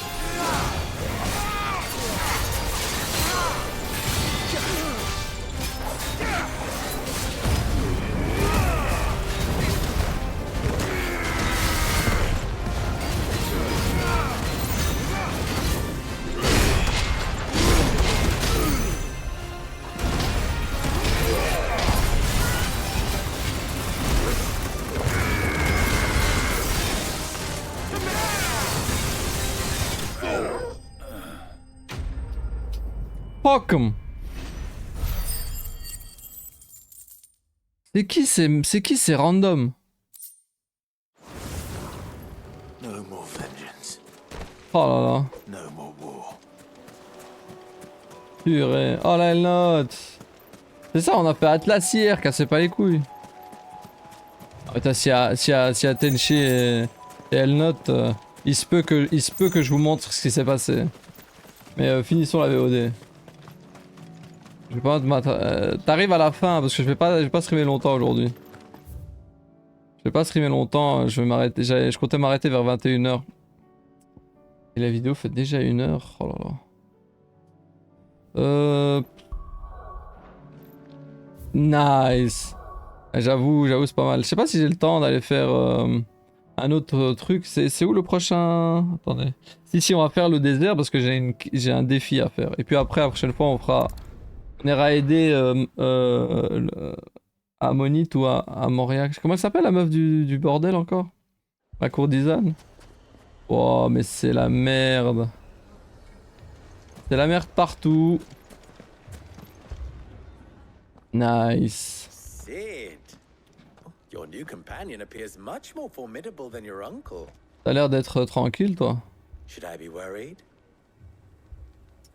Fuck 'em. C'est qui ces random? No more vengeance. Oh là là. No more war. Purée. Oh là, elle note. C'est ça, on a fait Atlas hier, cassez pas les couilles. Attends, si y a Tenchi et elle note, il se peut que je vous montre ce qui s'est passé. Mais finissons la VOD. Je vais pas t'arrives à la fin parce que je vais pas streamer longtemps aujourd'hui. Je vais pas streamer longtemps, je vais m'arrêter. Je comptais m'arrêter vers 21 h. Et la vidéo fait déjà 1 h. Oh là là. Nice. J'avoue c'est pas mal. Je sais pas si j'ai le temps d'aller faire un autre truc. C'est où le prochain? Attendez. Si on va faire le désert parce que j'ai un défi à faire. Et puis après la prochaine fois on ira aider à Monite ou à Montréal. Comment elle s'appelle la meuf du bordel encore? La courtisane? Oh mais c'est la merde. C'est la merde partout. Nice. Sid, your new companion appears much more formidable than your uncle. T'as l'air d'être tranquille toi. Should I be worried?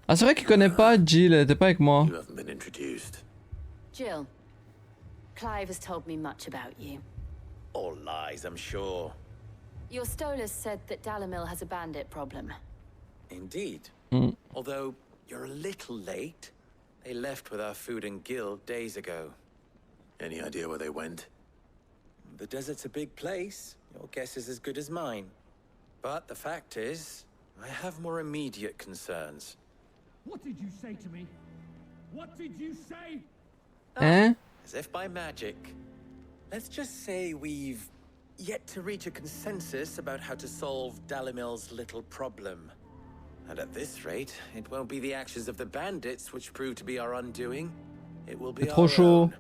Ah c'est vrai qu'il connaît pas Jill, elle était pas avec moi. You haven't been introduced. Jill, Clive has told me much about you. All lies, I'm sure. Your Stolas said that Dalamil has a bandit problem. Indeed. Mm. Although you're a little late. They left with our food and guild days ago. Any idea where they went? The desert's a big place. Your guess is as good as mine. But the fact is, I have more immediate concerns. What did you say to me? What did you say? Hein? As if by magic. Let's just say we've yet to reach a consensus about how to solve Dalimil's little problem. And at this rate, it won't be the actions of the bandits which prove to be our undoing. It will be C'est trop our chaud. own.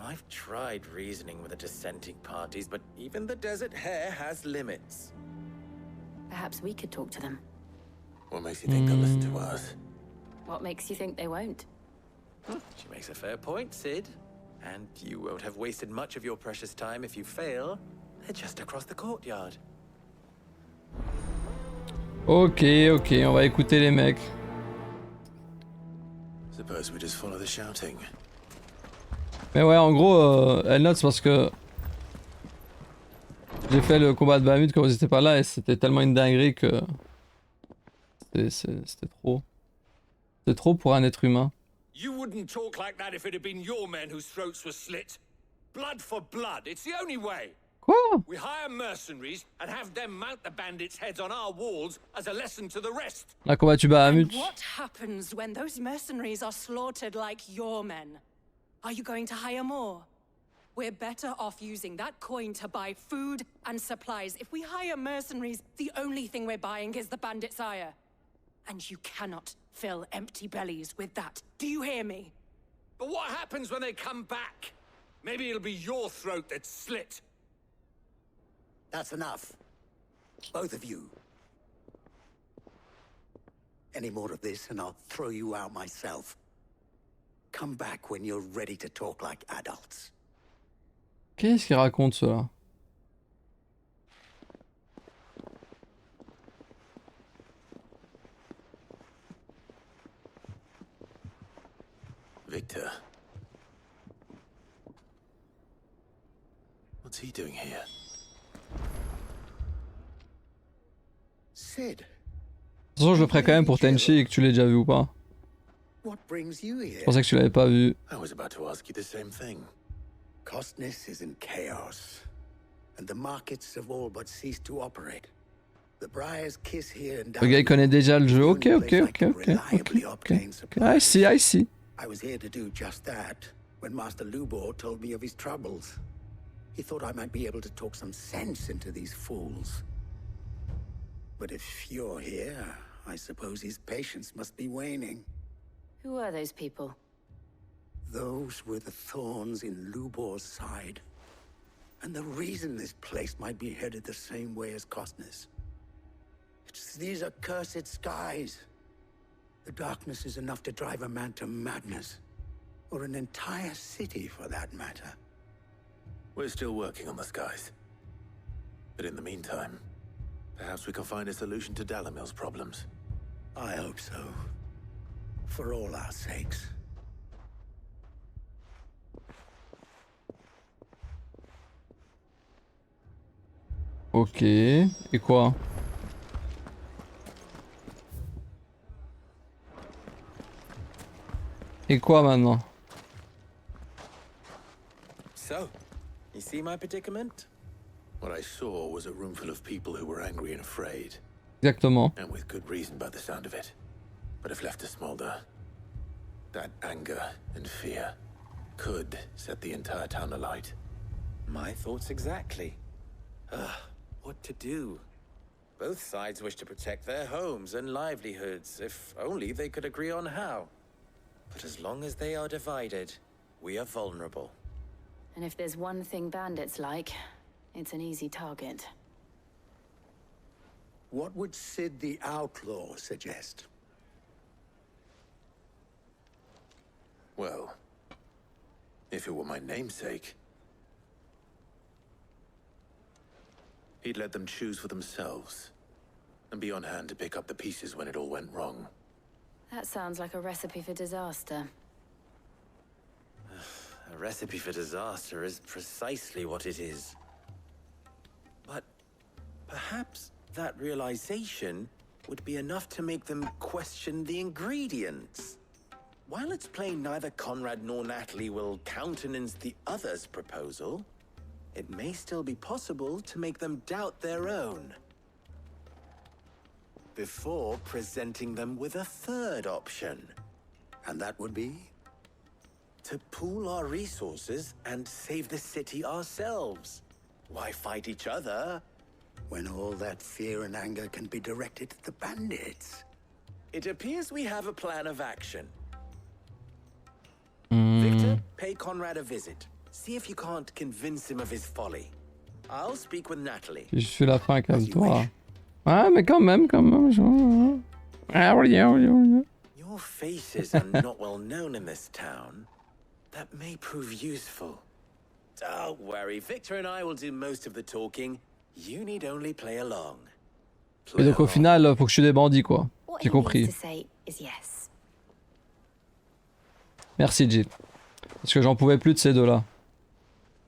I've tried reasoning with the dissenting parties, but even the Desert Hare has limits. Perhaps we could talk to them. What makes you think they'll listen to us? What makes you think they won't? She makes a fair point, Sid. And you won't have wasted much of your precious time if you fail. They're just across the courtyard. Ok, on va écouter les mecs. Suppose we just follow the shouting. Mais ouais, en gros, elle note parce que j'ai fait le combat de Bahamut quand vous étiez pas là et c'était tellement une dinguerie que c'était trop. C'était trop pour un être humain. You wouldn't talk like that if it had been your men whose throats were slit. Blood for blood, it's the only way. Quoi? We hire mercenaries and have them mount the bandits' heads on our walls as a lesson to the rest. On a combattu Bahamut. What happens when those mercenaries are slaughtered like your men? Are you going to hire more? We're better off using that coin to buy food and supplies. If we hire mercenaries, the only thing we're buying is the bandits' ire. And you cannot fill empty bellies with that. Do you hear me? But what happens when they come back? Maybe it'll be your throat that's slit. That's enough. Both of you. Any more of this and I'll throw you out myself. Come back when you're ready to talk like adults. Qu'est-ce qu'il raconte cela? Victor. What's he doing here? Sid. De toute façon, je le ferai quand même pour Tenchi et que tu l'aies déjà vu ou pas. What brings you here? Je pensais que tu l'avais pas vu. I was about to ask you the same thing. Costness is in chaos, and the markets have all but ceased to operate. The Briar's Kiss here and Le gars il connaît déjà le jeu. Ok. I see. I was here to do just that when Master Lubor told me of his troubles. He thought I might be able to talk some sense into these fools. But if you're here, I suppose his patience must be waning. Who are those people? Those were the thorns in Lubor's side. And the reason this place might be headed the same way as Costness. It's these accursed skies. The darkness is enough to drive a man to madness. Or an entire city, for that matter. We're still working on the skies. But in the meantime, perhaps we can find a solution to Dalimil's problems. I hope so. For all our sakes. Ok. Et quoi? Et quoi maintenant? So, you see my predicament? What I saw was a room full of people who were angry and afraid. Exactement. And with good reason by the sound of it. But if left to smolder, that anger and fear could set the entire town alight. My thoughts exactly. What to do? Both sides wish to protect their homes and livelihoods, if only they could agree on how. But as long as they are divided, we are vulnerable. And if there's one thing bandits like, it's an easy target. What would Sid the Outlaw suggest? Well, if it were my namesake, he'd let them choose for themselves, and be on hand to pick up the pieces when it all went wrong. That sounds like a recipe for disaster. A recipe for disaster is precisely what it is. But perhaps that realization would be enough to make them question the ingredients. While it's plain neither Conrad nor Natalie will countenance the other's proposal, it may still be possible to make them doubt their own. Before presenting them with a third option. And that would be? To pool our resources and save the city ourselves. Why fight each other? When all that fear and anger can be directed at the bandits. It appears we have a plan of action. Mm. Victor, pay Conrad a visit. See if you can't convince him of his folly. I'll speak with Natalie. Je fais la fin, calme-toi. Ouais, mais quand même, Your faces are not well known in this town. That may prove useful. Don't worry, Victor and I will do most of the talking. You need only play along. Et donc au final, faut que je tue des bandits, quoi. J'ai compris. Merci, Jill. Parce que j'en pouvais plus de ces deux-là.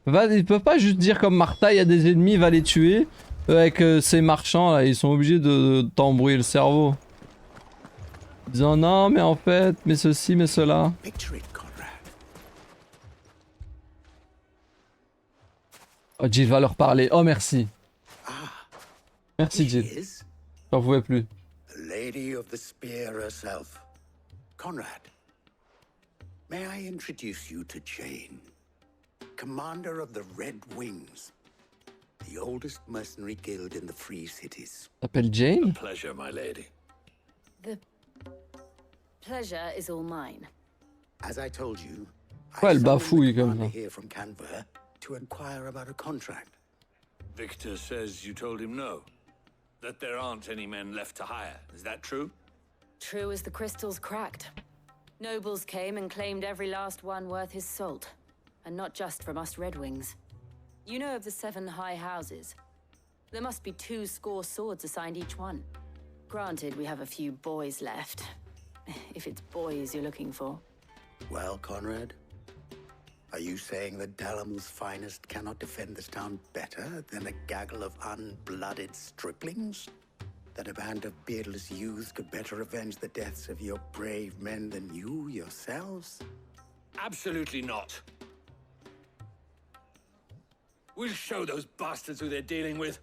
Ils peuvent pas juste dire comme Martha, il y a des ennemis, va les tuer. Avec ces marchands là, ils sont obligés de t'embrouiller le cerveau. Disant non, mais en fait, mais ceci, mais cela. Oh, Jill va leur parler. Oh, merci. Merci, Jill. J'en pouvais plus. The lady of the spear herself. Conrad, may I introduce you to Jane, commander of the Red Wings, the oldest mercenary guild in the Free Cities. T'appelles Jane? A pleasure, my lady. The pleasure is all mine. As I told you, Ouais, elle bafouille comme ça. here from Canberra to inquire about a contract. Victor says you told him no. That there aren't any men left to hire. Is that true? True as the crystals cracked. Nobles came and claimed every last one worth his salt. And not just from us Red Wings. You know of the 7 high houses. There must be 2 swords assigned each one. Granted, we have a few boys left. If it's boys you're looking for. Well, Conrad, are you saying that Dalamul's finest cannot defend this town better than a gaggle of unblooded striplings? That a band of beardless youths could better avenge the deaths of your brave men than you yourselves? Absolutely not. We'll show those bastards who they're dealing with.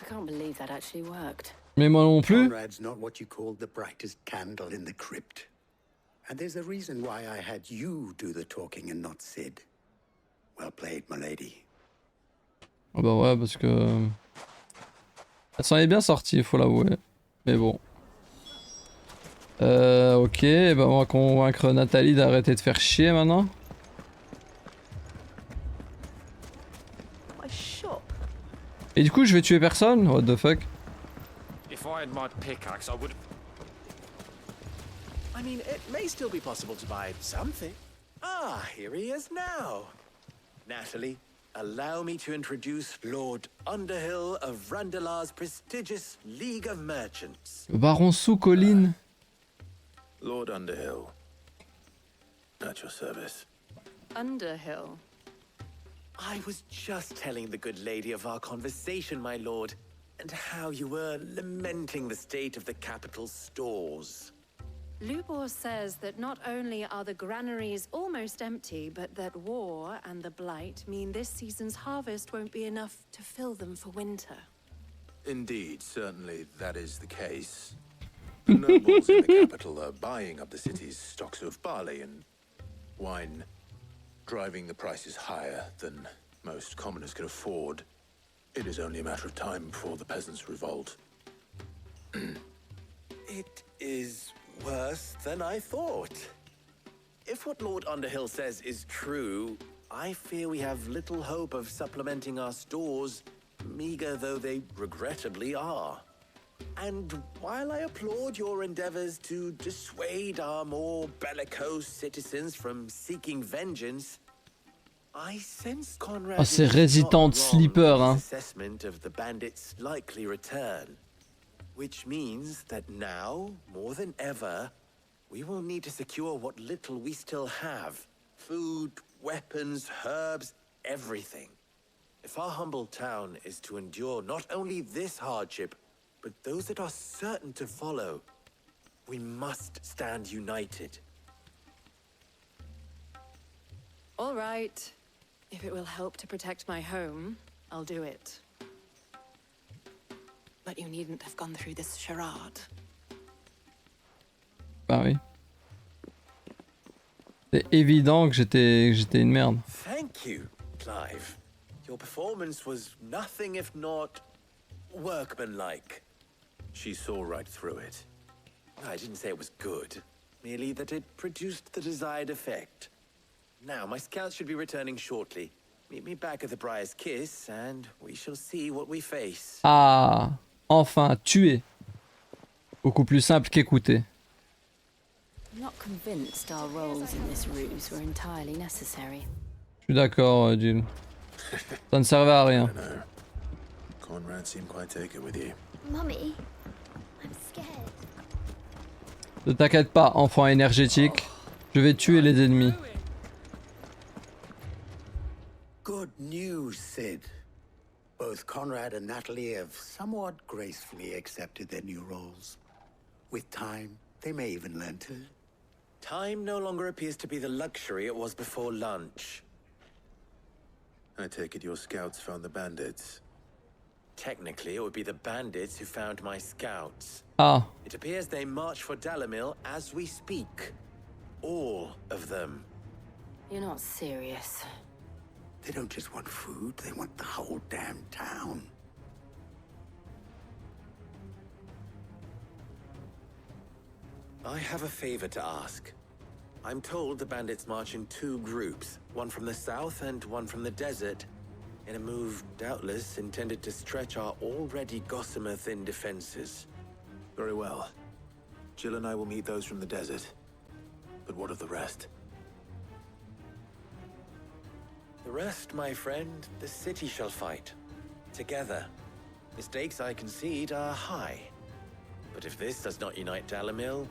I can't believe that actually worked. Mais moi non plus. Conrad's not what you call the brightest candle in the crypt. And there's a reason why I had you do the talking and not Sid. Well played, my lady. Ah bah ouais, parce que... Elle s'en est bien sortie, faut l'avouer. Mais bon. Ok, bah on va convaincre Nathalie d'arrêter de faire chier maintenant. Et du coup, je vais tuer personne? What the fuck? If I had my pickaxe, I would. I mean, it may still be possible to buy something. Ah, here he is now. Natalie, allow me to introduce Lord Underhill of Randalar's prestigious League of Merchants. Le baron sous colline. Lord Underhill. At your service. Underhill? I was just telling the good lady of our conversation, my lord, and how you were lamenting the state of the capital's stores. Lubor says that not only are the granaries almost empty, but that war and the blight mean this season's harvest won't be enough to fill them for winter. Indeed, certainly that is the case. The nobles in the capital are buying up the city's stocks of barley and wine, driving the prices higher than most commoners can afford. It is only a matter of time before the peasants revolt. It is worse than I thought. If what Lord Underhill says is true, I fear we have little hope of supplementing our stores, meager though they regrettably are. And while I applaud your endeavors to dissuade our more bellicose citizens from seeking vengeance, I sense Conrad c'est Resident Sleeper, hein. assessment of the bandits' likely return. Which means that now, more than ever, we will need to secure what little we still have. Food, weapons, herbs, everything. If our humble town is to endure not only this hardship, but those that are certain to follow, we must stand united. All right. If it will help to protect my home, I'll do it. But you needn't have gone through this charade. Bah oui. C'est évident que j'étais une merde. Thank you, Clive. Your performance was nothing if not workmanlike. She saw right through it. I didn't say it was good. merely that it produced the desired effect. Now, my scouts should be returning shortly. Meet me back at the Briar's Kiss, and we shall see what we face. Ah, enfin, tuer. Beaucoup plus simple qu'écouter. I'm not convinced our roles in this ruse were entirely necessary. Je suis d'accord, Jill. Ça ne servait à rien. Conrad seemed quite taken with you. Mummy, I'm scared. Ne t'inquiète pas, enfant énergétique. Je vais tuer les ennemis. Good news, Sid. Both Conrad and Natalie have somewhat gracefully accepted their new roles. With time, they may even learn to. Time no longer appears to be the luxury it was before lunch. I take it your scouts found the bandits. Technically, it would be the bandits who found my scouts. Ah. It appears they march for Dalamil as we speak. All of them. You're not serious. They don't just want food, they want the whole damn town. I have a favor to ask. I'm told the bandits march in 2 groups, one from the south and one from the desert, in a move doubtless intended to stretch our already gossamer-thin defenses. Very well. Jill and I will meet those from the desert. But what of the rest? The rest, my friend, the city shall fight. Together. The stakes, I concede, are high. But if this does not unite Dalamil,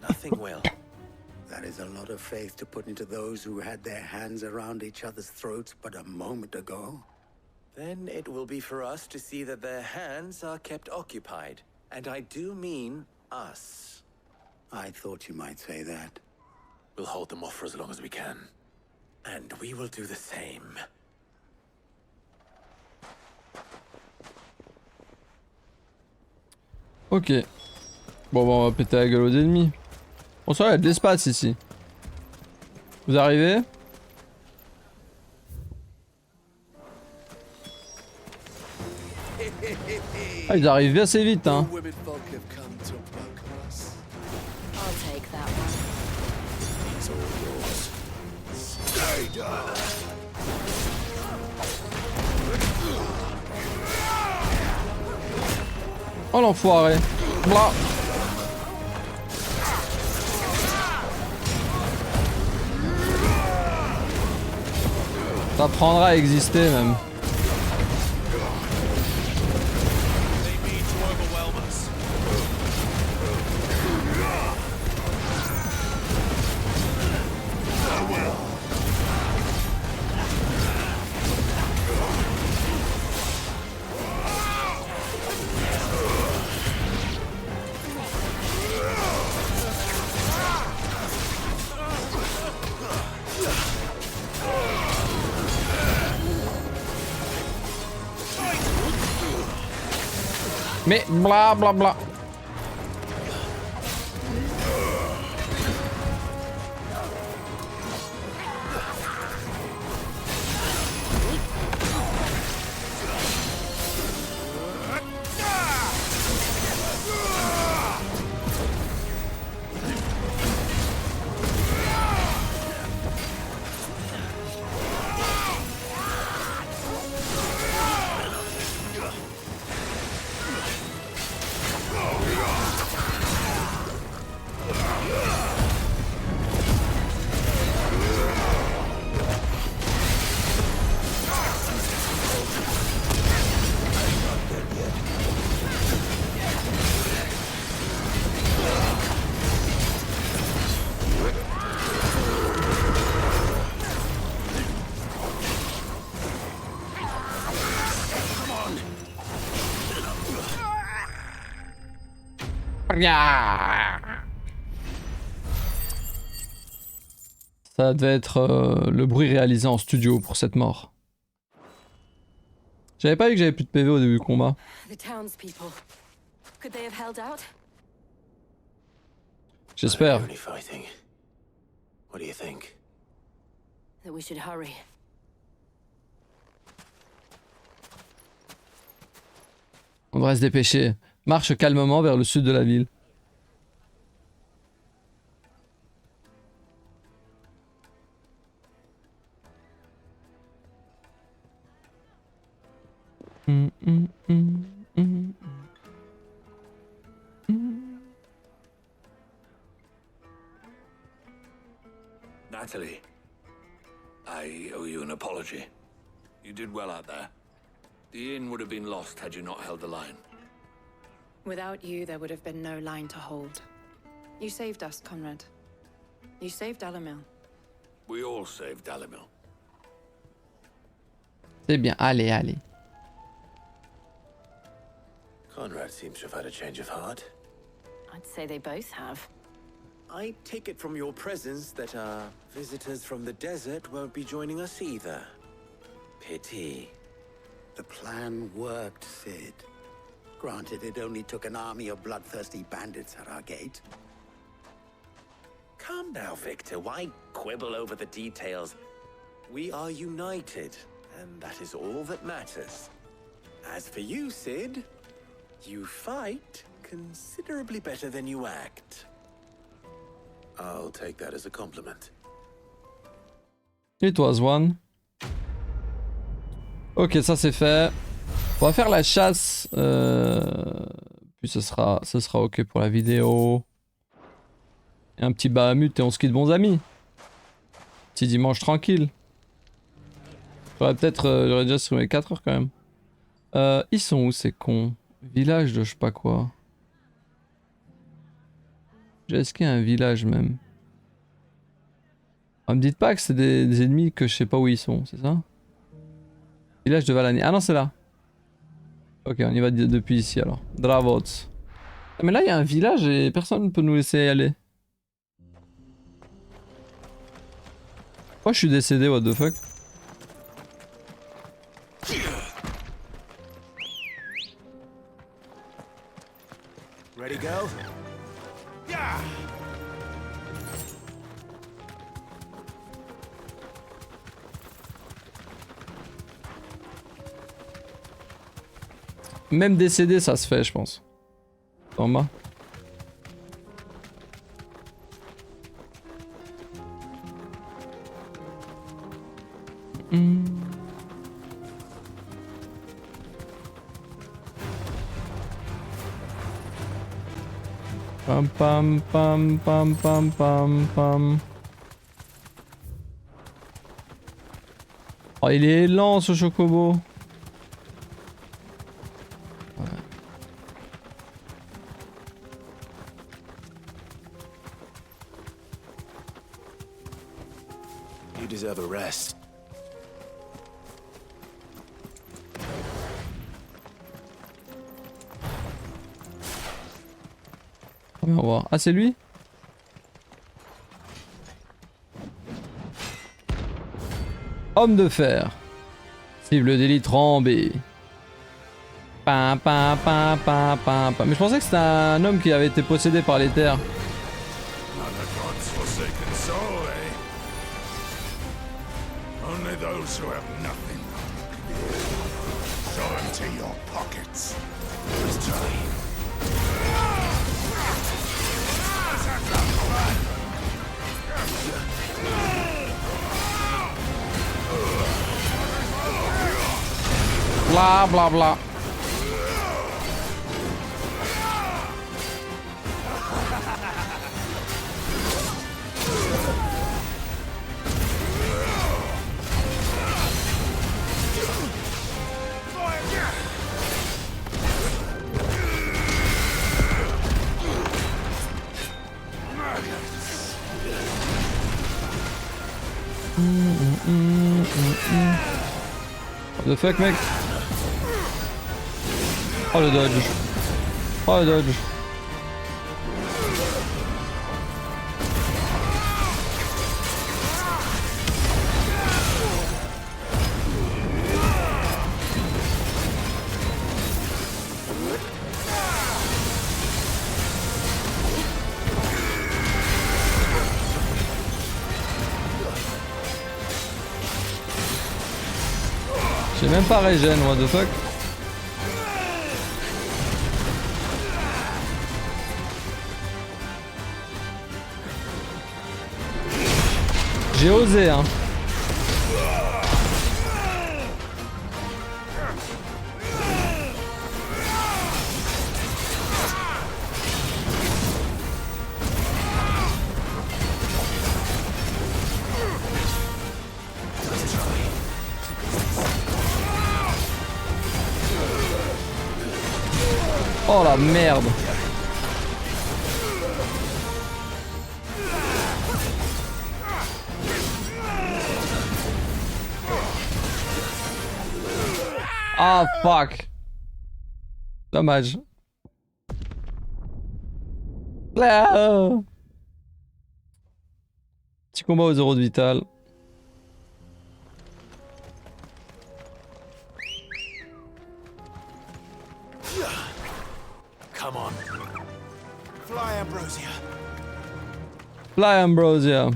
nothing will. That is a lot of faith to put into those who had their hands around each other's throats but a moment ago. Then it will be for us to see that their hands are kept occupied. And I do mean us. I thought you might say that. We'll hold them off for as long as we can. And we will do the same. Ok. Bon, bah, on va péter la gueule aux ennemis. Bon, ça va, il y a de l'espace ici. Vous arrivez? Ah, ils arrivent assez vite, hein. Oh l'enfoiré. Blah. Ça prendra à exister même. Mais bla bla bla. Ça devait être le bruit réalisé en studio pour cette mort. J'avais pas vu que j'avais plus de PV au début du combat. J'espère. On devrait se dépêcher. Marche calmement vers le sud de la ville. Natalie, I owe you an apology. You did well out there. The inn would have been lost had you not held the line. Without you, there would have been no line to hold. You saved us, Conrad. You saved Alamil. We all saved Alamil. C'est bien, allez, allez. Conrad seems to have had a change of heart. I'd say they both have. I take it from your presence that our visitors from the desert won't be joining us either. Pity. The plan worked, Sid. Granted, it only took an army of bloodthirsty bandits at our gate. Come now, Victor. Why quibble over the details? We are united, and that is all that matters. As for you, Sid, you fight considerably better than you act. I'll take that as a compliment. It was one. Ok, ça c'est fait. On va faire la chasse. Puis ce sera ok pour la vidéo. Et un petit Bahamut et on se quitte bons amis. Petit dimanche tranquille. J'aurais déjà streamé 4 heures quand même. Ils sont où ces cons? Village de je sais pas quoi. Est-ce qu'il y a un village même? Ah, me dites pas que c'est des ennemis que je sais pas où ils sont, c'est ça? Village de Valani. Ah non, c'est là. Ok, on y va depuis ici alors. Dravots. Ah, mais là, il y a un village et personne ne peut nous laisser y aller. Pourquoi je suis décédé, what the fuck? Ready, go? Yeah! Même décédé, ça se fait, je pense. En bas. Pam pam pam pam pam pam pam. Oh, il est lent ce chocobo. You deserve a rest. On va voir. Ah, c'est lui? Homme de fer. Cible d'élite rambée. Pam pam pam pam pam pam. Mais je pensais que c'était un homme qui avait été possédé par les terres. Only those who have nothing. So empty your pockets. This time. Bla bla bla. What the fuck, mec? Oh le dodge. Oh le dodge. J'ai même pas régène, what the fuck. J'ai osé, hein. Oh la merde. Ah fuck. Dommage. Ah. Petit combat aux 0 de vital. Come on. Fly, Ambrosia. Fly Ambrosia.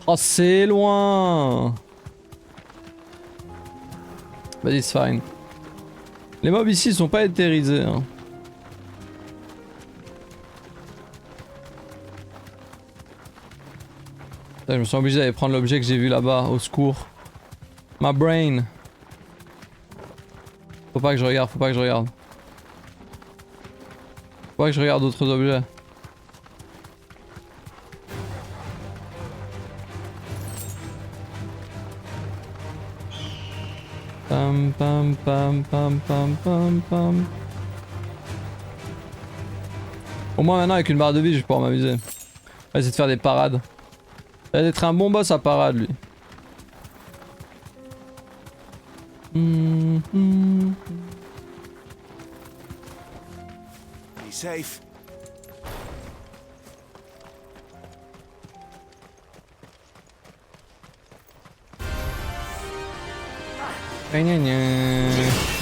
Oh c'est loin. Vas-y c'est fine. Les mobs ici sont pas éthérisés hein. Je me suis obligé d'aller prendre l'objet que j'ai vu là-bas, au secours. Ma brain. Faut pas que je regarde, faut pas que je regarde. Faut pas que je regarde d'autres objets. Pam pam pam pam pam pam pam. Au moins maintenant avec une barre de vie je vais pouvoir m'amuser. On va essayer de faire des parades. Ça va être un bon boss à parade lui. Be safe.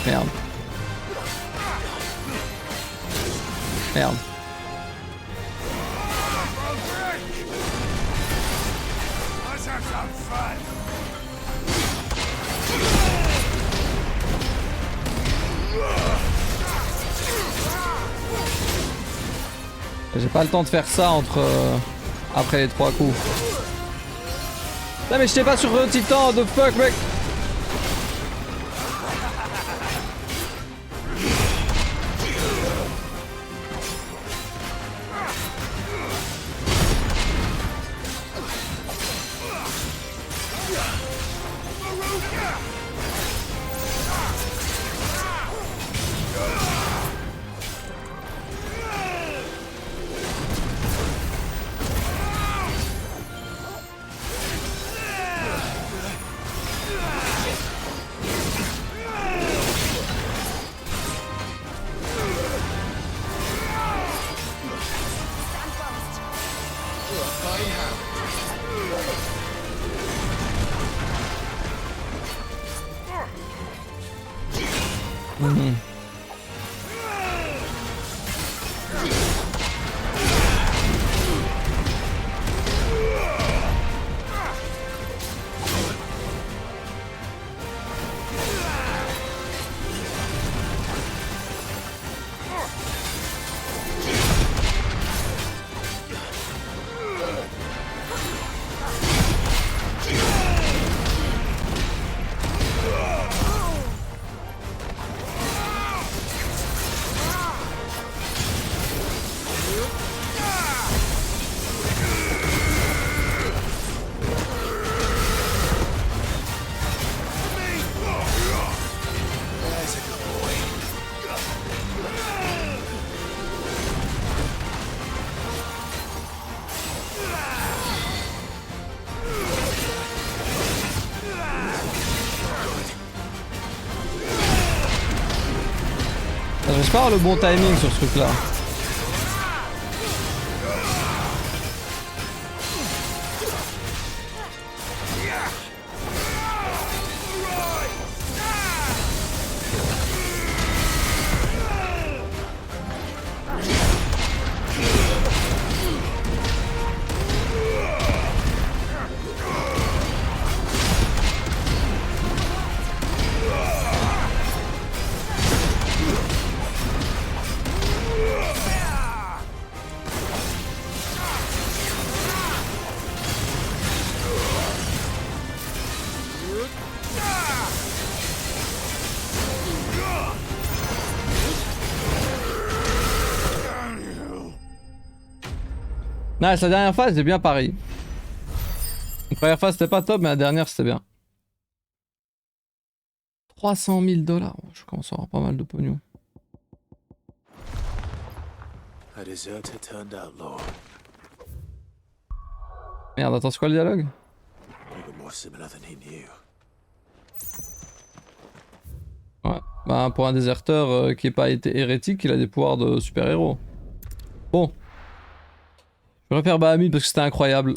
Merde. Merde. Let's have some fun. J'ai pas le temps de faire ça entre après les 3 coups. Non mais j'étais pas sur le titan, the fuck mec. J'espère avoir le bon timing sur ce truc là. Nice, la dernière phase c'est bien pareil. La première phase c'était pas top mais la dernière c'était bien. 300 000 $. Je commence à avoir pas mal de pognon. A deserter turned outlaw. Merde, attends, c'est quoi le dialogue? Even more similar than he knew. Ouais, bah pour un déserteur qui n'a pas été hérétique, il a des pouvoirs de super-héros. Bon. Je préfère Bahamut parce que c'était incroyable.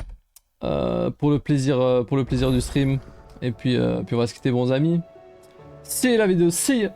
Pour le plaisir du stream. Et puis on va se quitter, bons amis. C'est la vidéo, see ya.